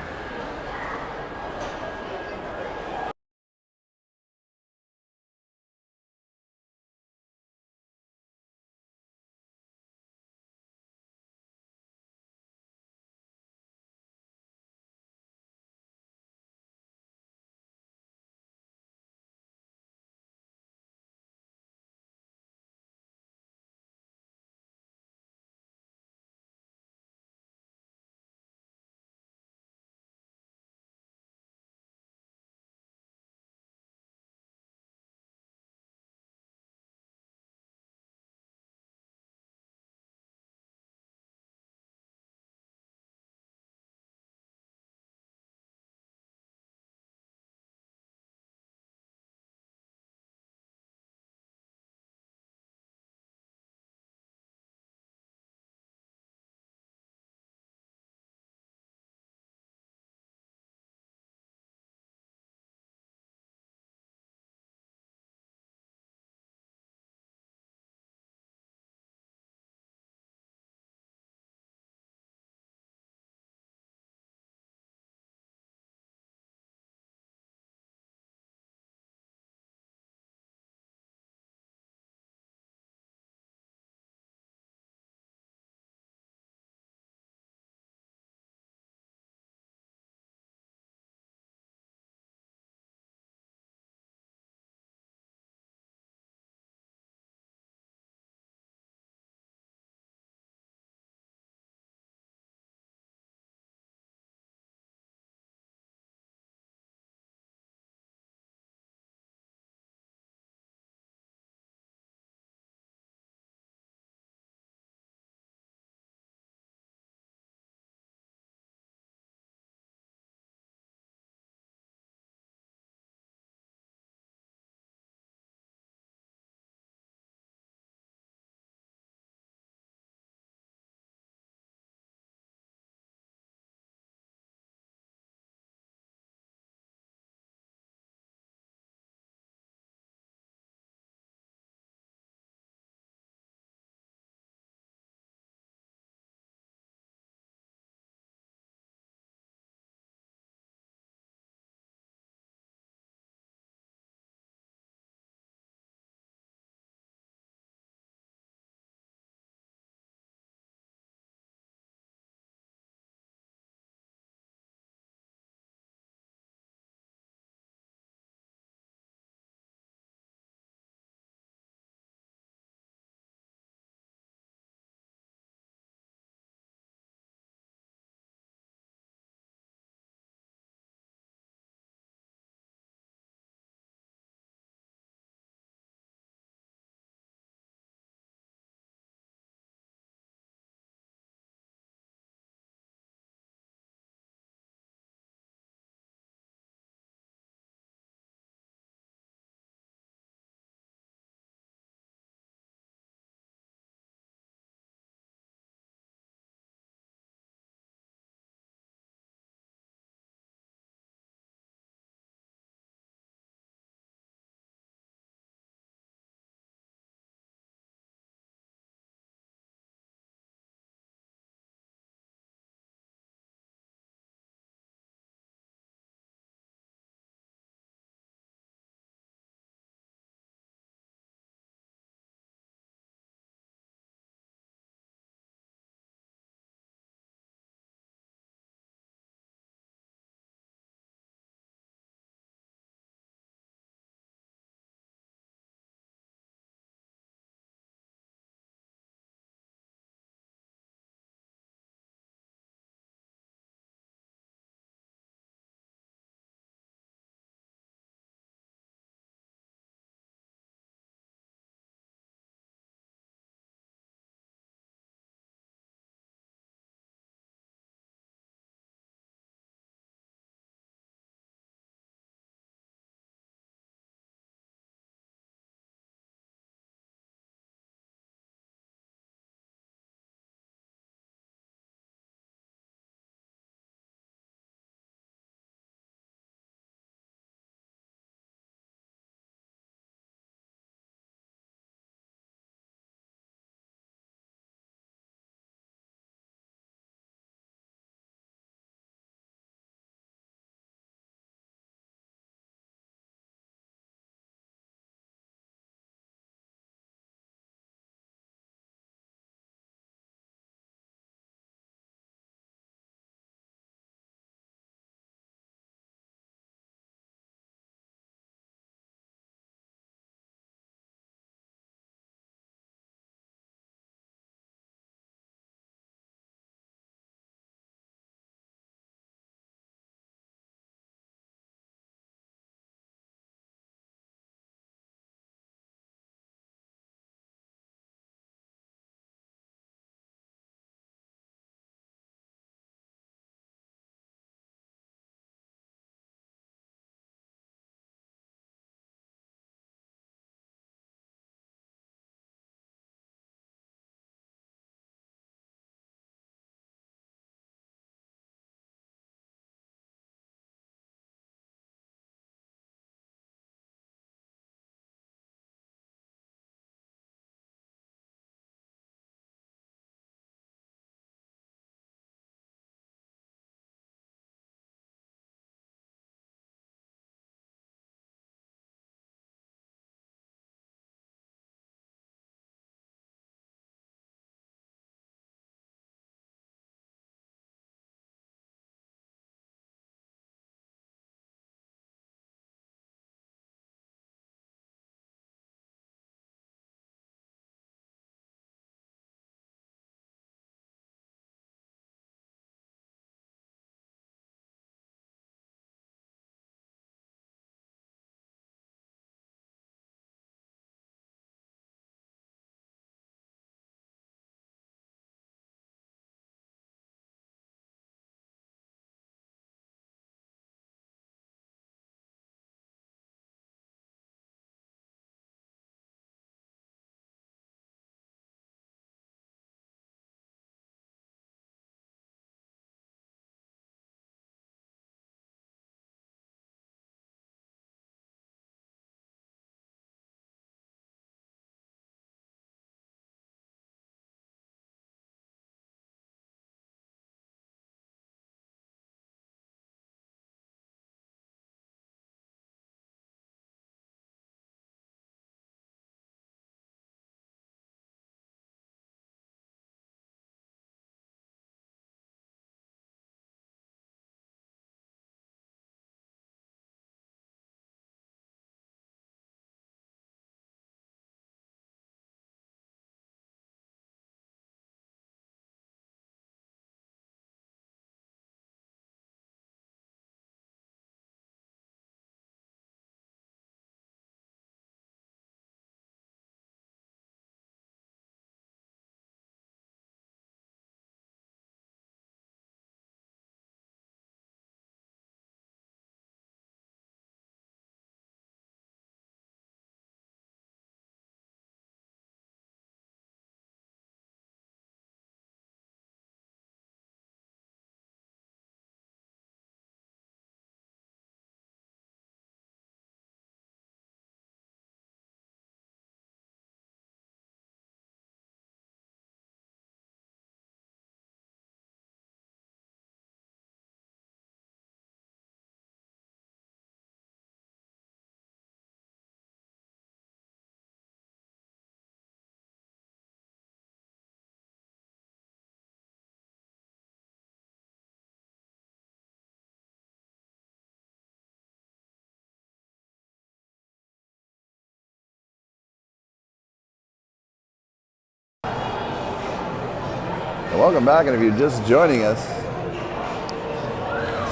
Welcome back, and if you're just joining us,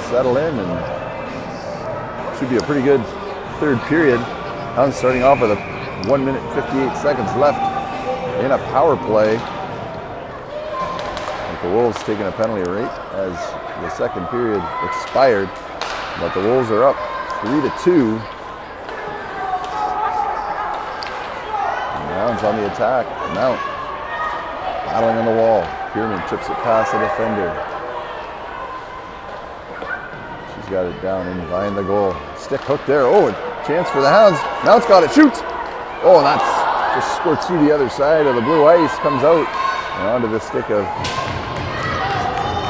settle in, and should be a pretty good third period. Hounds starting off with a 1 minute 58 seconds left in a power play. With the Wolves taking a penalty right as the second period expired, but the Wolves are up 3-2. And the Hounds on the attack. Mount battling on the wall. Kierman chips it past the defender. She's got it down in behind the goal. Stick hook there. Oh, a chance for the Hounds. Mount's got it. Shoots. Oh, and that's just squirts through the other side of the blue ice. Comes out and onto the stick of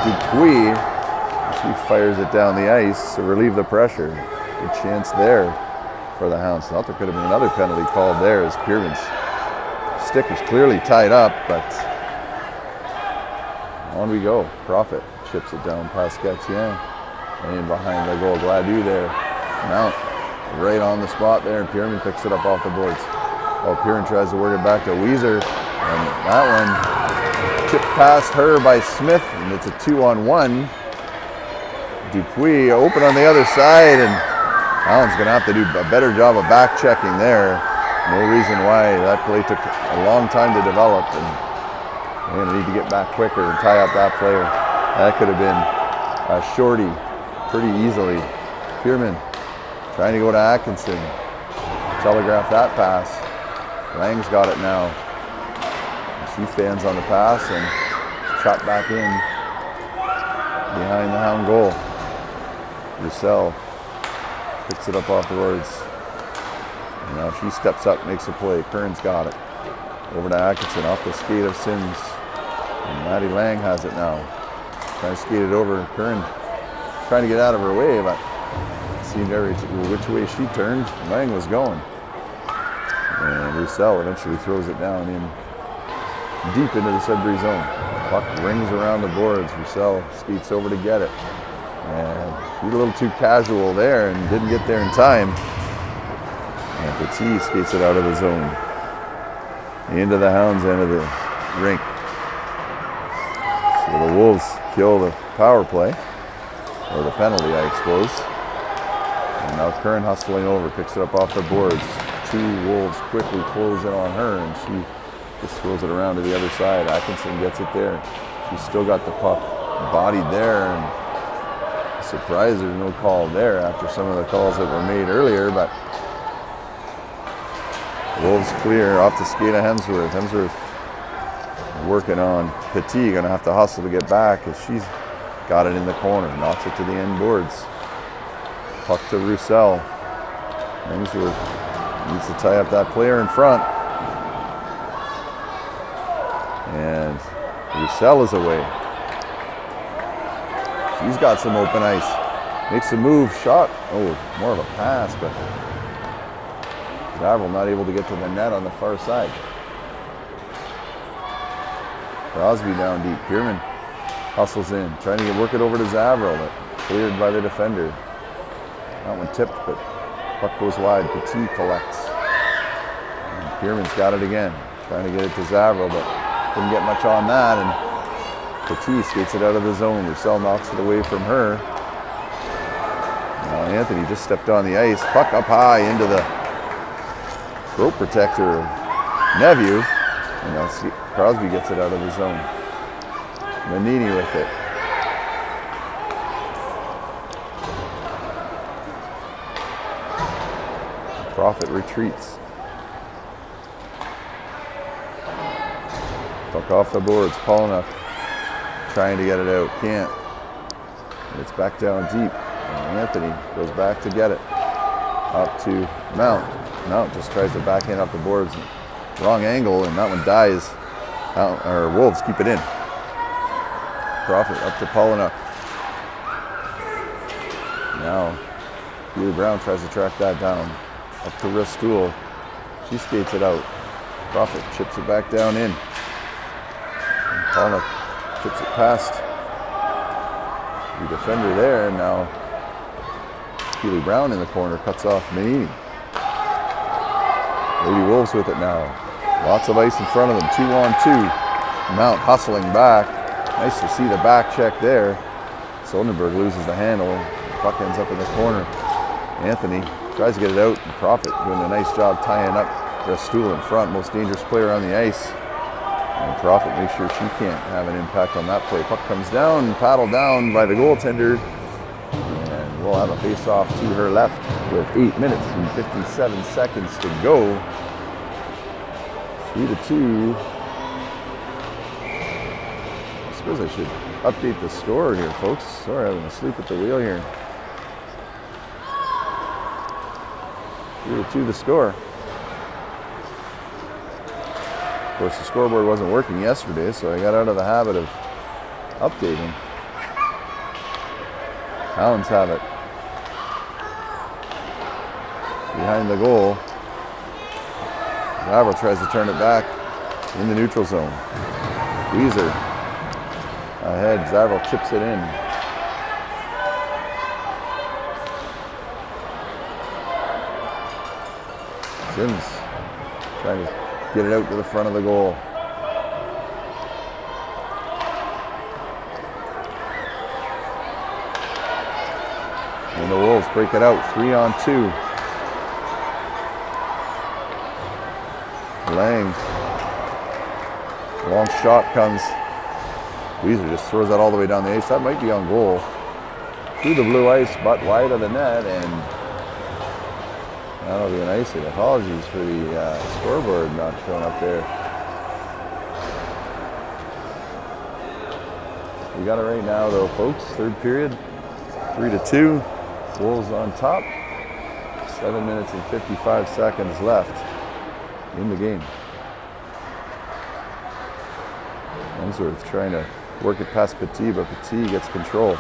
Dupuis. She fires it down the ice to relieve the pressure. Good chance there for the Hounds. Thought there could have been another penalty called there as Kierman's stick was clearly tied up, but on we go. Profit chips it down past Gatien and in behind the goal. Gladue there. Mount right on the spot there, and Pierman picks it up off the boards. Oh, Pierman tries to work it back to Weiser, and that one chipped past her by Smith, and it's a 2-on-1. Dupuis open on the other side, and Allen's going to have to do a better job of back checking there. No reason why that play took a long time to develop, and they're going to need to get back quicker and tie up that player. That could have been a shorty pretty easily. Pierman trying to go to Atkinson. Telegraph that pass. Lang's got it now. She fans on the pass and shot back in behind the Hound goal. Roussel picks it up off the boards. And now she steps up, makes a play. Kern's got it. Over to Atkinson off the skate of Sims. And Maddie Lang has it now. Trying to skate it over. Kern trying to get out of her way, but it seemed every which way she turned, Lang was going. And Roussel eventually throws it down in deep into the Sudbury zone. Puck rings around the boards. Roussel skates over to get it. And she's a little too casual there and didn't get there in time. And Petit skates it out of the zone. Into the Hounds end of the rink. So the Wolves kill the power play. Or the penalty, I suppose. And now Kern hustling over, picks it up off the boards. Two Wolves quickly close in on her, and she just throws it around to the other side. Atkinson gets it there. She's still got the puck bodied there, and surprised there's no call there after some of the calls that were made earlier, but Wolves clear off the skate of Hemsworth. Hemsworth working on Petit, gonna have to hustle to get back as she's got it in the corner, knocks it to the end boards. Puck to Roussel. Hemsworth needs to tie up that player in front. And Roussel is away. She's got some open ice. Makes a move, shot. Oh, more of a pass, but Zavrel not able to get to the net on the far side. Crosby down deep. Pierman hustles in, trying to work it over to Zavrel, but cleared by the defender. That one tipped, but puck goes wide. Petit collects. And Pierman's got it again, trying to get it to Zavrel, but couldn't get much on that, and Petit skates it out of the zone. Roussel knocks it away from her. Now Anthony just stepped on the ice. Puck up high into the throat protector of Neveu. And now Crosby gets it out of the zone. Manini with it. Profit retreats. Puck off the boards. Polina trying to get it out. Can't. It's back down deep. And Anthony goes back to get it. Up to Mount. Mount just tries to back in up the boards. Wrong angle, and that one dies. Wolves keep it in. Profit up to Polina. Now, Keely Brown tries to track that down. Up to Ristool. She skates it out. Profit chips it back down in. Polina chips it past the defender there, and now Keely Brown in the corner cuts off Manini. Lady Wolves with it now. Lots of ice in front of them, 2-on-2. Mount hustling back. Nice to see the back check there. Sonderberg loses the handle. The puck ends up in the corner. Anthony tries to get it out. And Profit doing a nice job tying up Restoul in front. Most dangerous player on the ice. And Profit makes sure she can't have an impact on that play. Puck comes down, paddled down by the goaltender. And we'll have a face-off to her left with 8 minutes and 57 seconds to go. 3-2. I suppose I should update the score here, folks. Sorry, I'm asleep at the wheel here. 3-2 the score. Of course, the scoreboard wasn't working yesterday, so I got out of the habit of updating. Hounds have it. Behind the goal. Zavril tries to turn it back in the neutral zone. Weezer ahead. Zavril chips it in. Sims trying to get it out to the front of the goal. And the Wolves break it out 3-on-2. Lang. Long shot comes. Weezer just throws that all the way down the ice. That might be on goal. Through the blue ice, but wide of the net, and that'll be an icing. Apologies for the scoreboard not showing up there. We got it right now, though, folks. Third period, 3-2. Wolves on top. 7 minutes and 55 seconds left in the game. Hemsworth trying to work it past Petit, but Petit gets control.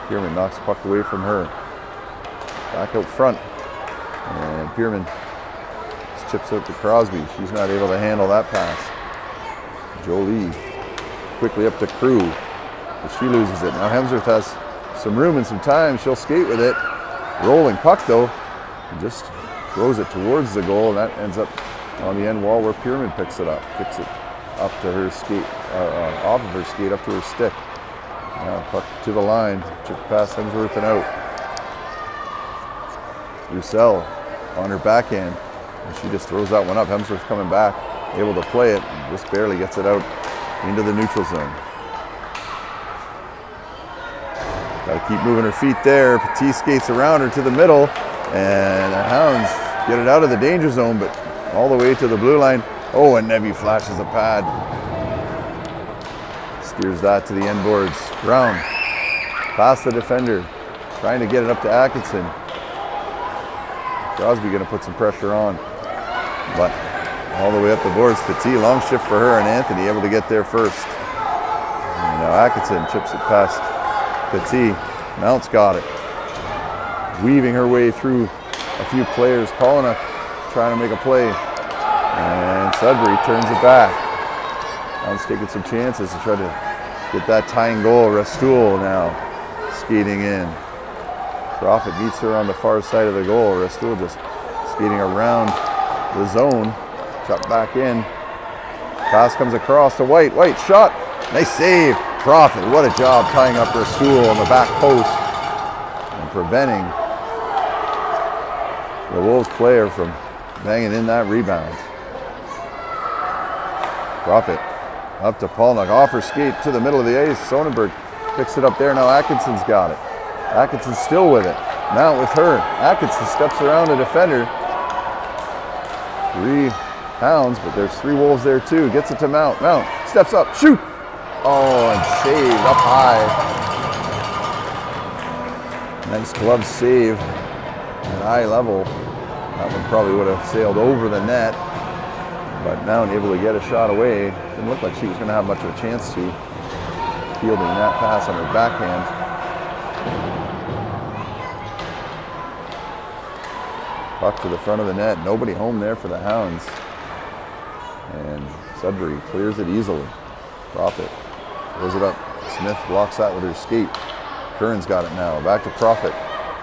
Pierman knocks puck away from her. Back out front. And Pierman chips out to Crosby. She's not able to handle that pass. Jolie quickly up to Crew, but she loses it. Now Hemsworth has some room and some time. She'll skate with it. Rolling puck though. And just throws it towards the goal, and that ends up on the end wall where Pierman picks it up. Kicks it up to her skate, off of her skate, up to her stick. Now puck to the line. Chip past Hemsworth and out. Roussel on her backhand, and she just throws that one up. Hemsworth coming back, able to play it, and just barely gets it out into the neutral zone. Got to keep moving her feet there. Petit skates around her to the middle, and the Hounds get it out of the danger zone, but all the way to the blue line. Oh, and Nevy flashes a pad. Steers that to the end boards. Brown past the defender, trying to get it up to Atkinson. Crosby going to put some pressure on, but all the way up the boards. Petit, long shift for her, and Anthony able to get there first. And now Atkinson chips it past Petit. Mount's got it. Weaving her way through a few players. Polina trying to make a play, and Sudbury turns it back. Mount's taking some chances to try to get that tying goal. Restoul now skating in. Profit meets her on the far side of the goal. Restoul just skating around the zone. Shot back in. Pass comes across to White. White shot. Nice save. Profit. What a job tying up Restoul on the back post and preventing the Wolves player from banging in that rebound. Profit up to Polnock. Off her skate to the middle of the ice. Sonnenberg picks it up there. Now Atkinson's got it. Atkinson's still with it. Mount with her. Atkinson steps around the defender. 3 Hounds, but there's 3 Wolves there too. Gets it to Mount. Mount steps up. Shoot! Oh, and saved up high. Nice glove save at eye level. That one probably would have sailed over the net, but Mount able to get a shot away. Didn't look like she was going to have much of a chance to, fielding that pass on her backhand. Puck to the front of the net. Nobody home there for the Hounds. And Sudbury clears it easily. Profit throws it up. Smith blocks that with her skate. Curran's got it now. Back to Profit.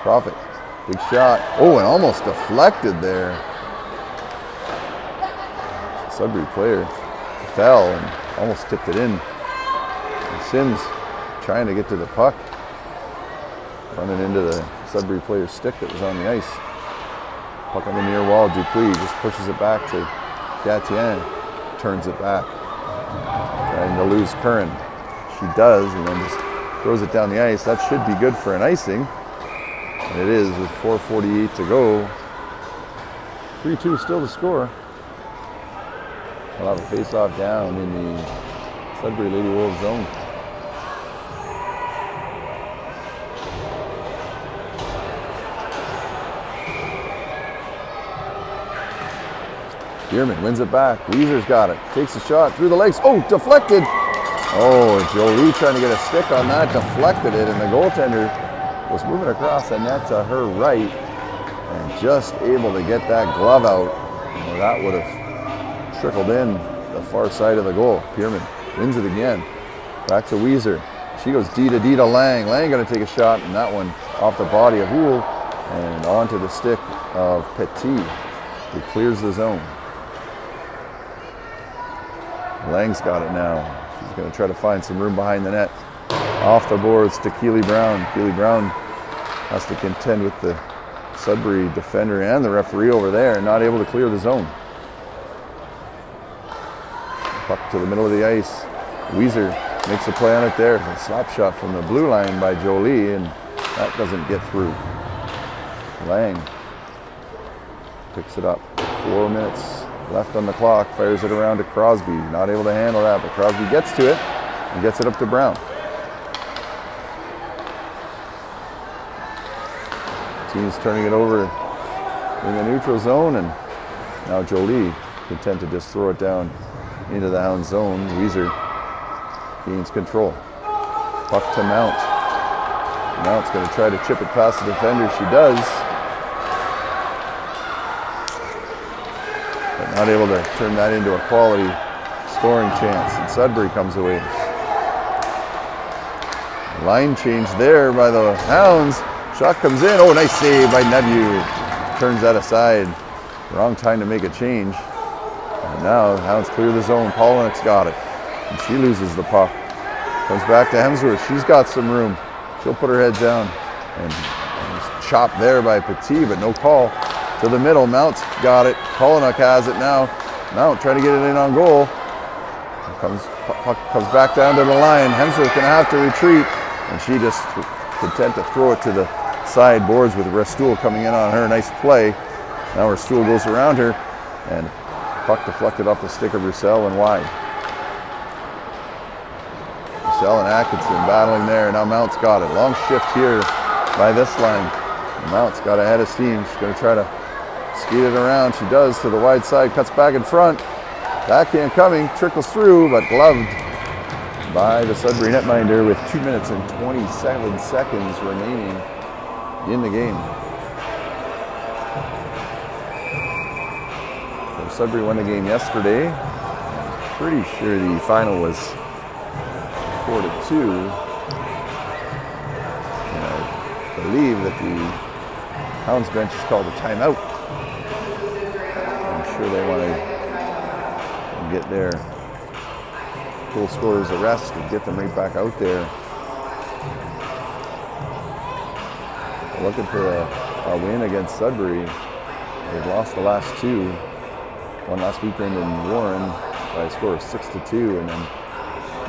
Profit. Big shot. Oh, and almost deflected there. Sudbury player fell and almost tipped it in. Sims trying to get to the puck. Running into the Sudbury player's stick that was on the ice. Puck on the near wall. Dupuis just pushes it back to Gatien. Turns it back. Trying to lose Curran. She does, and then just throws it down the ice. That should be good for an icing. And it is with 4:48 to go. 3-2 still to score. We'll have a face-off down in the Sudbury Lady Wolves zone. Bierman wins it back. Weezer's got it. Takes a shot through the legs. Oh, deflected. Oh, Jolie trying to get a stick on that. Deflected it, and the goaltender was moving across the net to her right and just able to get that glove out. Well, that would have trickled in the far side of the goal. Bierman wins it again. Back to Weezer. She goes D to Lang. Lang going to take a shot, and that one off the body of Houle and onto the stick of Petit, who clears the zone. Lang's got it now. She's going to try to find some room behind the net. Off the boards to Keely Brown. Keely Brown has to contend with the Sudbury defender and the referee over there, not able to clear the zone. Puck to the middle of the ice. Weezer makes a play on it there. A slap shot from the blue line by Jolie, and that doesn't get through. Lang picks it up. 4 minutes left on the clock, fires it around to Crosby. Not able to handle that, but Crosby gets to it and gets it up to Brown. Team's turning it over in the neutral zone, and now Jolie content to just throw it down into the Hounds zone. Weezer gains control. Puck to Mount. Mount's going to try to chip it past the defender. She does. But not able to turn that into a quality scoring chance. And Sudbury comes away. Line change there by the Hounds. Shot comes in. Oh, nice save by Nephew. Turns that aside. Wrong time to make a change. And now the Hounds clear the zone. Polinick's got it. And she loses the puck. Comes back to Hemsworth. She's got some room. She'll put her head down. And chopped there by Petit, but no call. To the middle. Mount's got it. Polinick has it now. Mount trying to get it in on goal. Puck comes back down to the line. Hemsworth going to have to retreat. And she just content to throw it to the side boards with Restoul coming in on her. Nice play. Now Restoul goes around her. And puck deflected off the stick of Roussel and wide. Roussel and Atkinson battling there. Now Mount's got it. Long shift here by this line. Mount's got a head of steam. She's going to try to skate it around. She does to the wide side. Cuts back in front. Backhand coming. Trickles through, but gloved by the Sudbury netminder with 2 minutes and 27 seconds remaining in the game. So Sudbury won the game yesterday. I'm pretty sure the final was 4-2. And I believe that the Hounds bench has called a timeout. I'm sure they want to get their goal scorers a rest and get them right back out there. Looking for a win against Sudbury. They've lost the last two. One last weekend in Warren by a score of 6-2, and then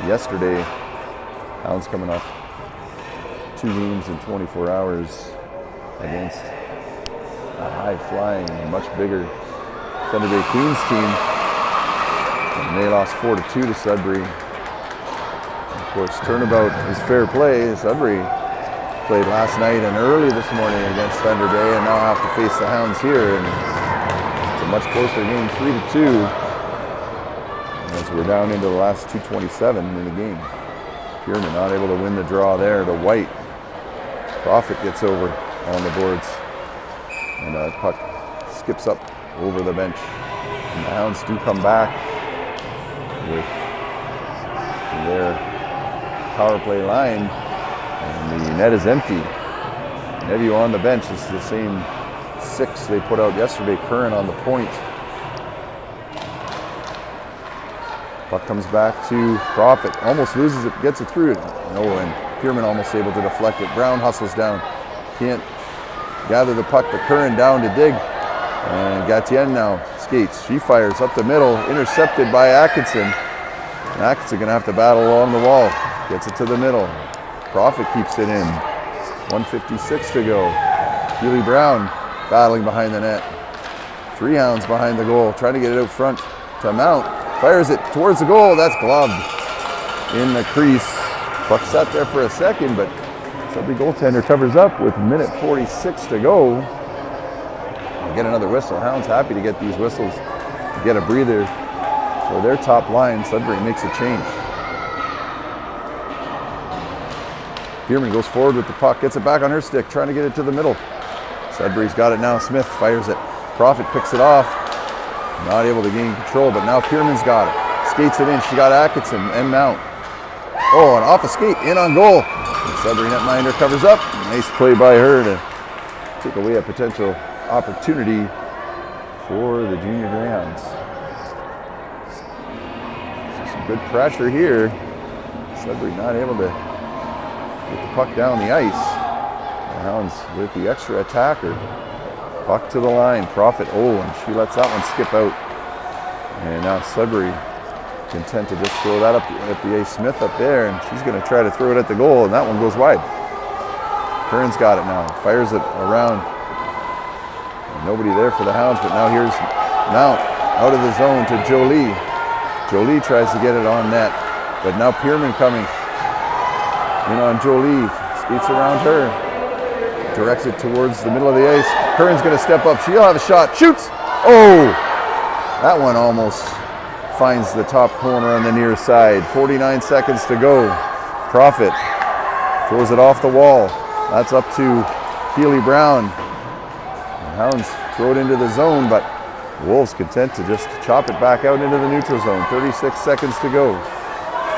yesterday, Hounds coming off 2 games in 24 hours against a high-flying, much bigger Thunder Bay Queens team. And they lost 4-2 to Sudbury. And of course, turnabout is fair play. Sudbury played last night and early this morning against Thunder Bay, and now have to face the Hounds here. And it's a much closer game, 3-2, as we're down into the last 2:27 in the game. Kiernan not able to win the draw there to White. Profit gets over on the boards, and a puck skips up over the bench. And the Hounds do come back with their power play line, and the net is empty. Neville on the bench. This is the same 6 they put out yesterday. Curran on the point. Puck comes back to Profit. Almost loses it, gets it through. No, and Pierman almost able to deflect it. Brown hustles down. Can't gather the puck, but Curran down to dig. And Gatien now skates. She fires up the middle, intercepted by Atkinson. And Atkinson gonna have to battle along the wall. Gets it to the middle. Profit keeps it in. 1:56 to go. Healy Brown battling behind the net. 3 Hounds behind the goal, trying to get it out front to Mount. Fires it towards the goal. That's gloved in the crease. Puck sat there for a second, but Sudbury goaltender covers up with 1:46 to go. We'll get another whistle. Hounds happy to get these whistles to get a breather for their top line. Sudbury makes a change. Pierman goes forward with the puck, gets it back on her stick, trying to get it to the middle. Sudbury's got it now. Smith fires it. Profit picks it off. Not able to gain control, but now Pierman's got it. Skates it in. She got Atkinson and Mount. Oh, and off a skate, in on goal. And Sudbury netminder covers up. Nice play by her to take away a potential opportunity for the Junior Greyhounds. Some good pressure here. Sudbury not able to get the puck down the ice. The Hounds with the extra attacker. Puck to the line. Profit. Oh, and she lets that one skip out. And now Sudbury content to just throw that up at the A. Smith up there, and she's going to try to throw it at the goal, and that one goes wide. Curran's got it now. Fires it around. And nobody there for the Hounds, but now here's Mount out of the zone to Jolie. Jolie tries to get it on net, but now Pierman coming in on Jolie. Skates around her. Directs it towards the middle of the ice. Curran's going to step up. She'll have a shot. Shoots! Oh! That one almost finds the top corner on the near side. 49 seconds to go. Profit throws it off the wall. That's up to Healy Brown. The Hounds throw it into the zone, but the Wolves content to just chop it back out into the neutral zone. 36 seconds to go.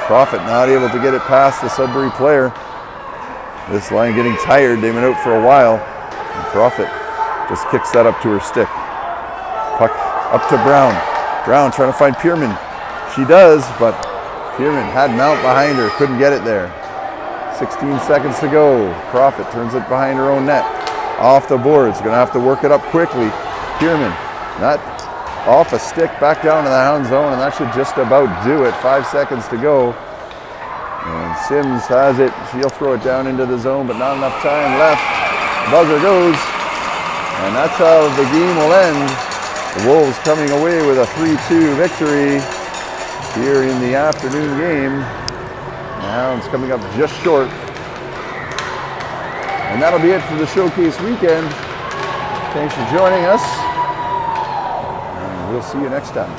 Profit not able to get it past the Sudbury player. This line getting tired. They've been out for a while. And Profit just kicks that up to her stick. Puck up to Brown. Brown trying to find Pierman. She does, but Pierman had Mount behind her. Couldn't get it there. 16 seconds to go. Profit turns it behind her own net. Off the boards. Going to have to work it up quickly. Pierman not off a stick back down to the Hound zone, and that should just about do it. 5 seconds to go. And Sims has it. She'll throw it down into the zone, but not enough time left. Buzzer goes. And that's how the game will end. The Wolves coming away with a 3-2 victory here in the afternoon game. The Hounds coming up just short. And that'll be it for the Showcase weekend. Thanks for joining us. And we'll see you next time.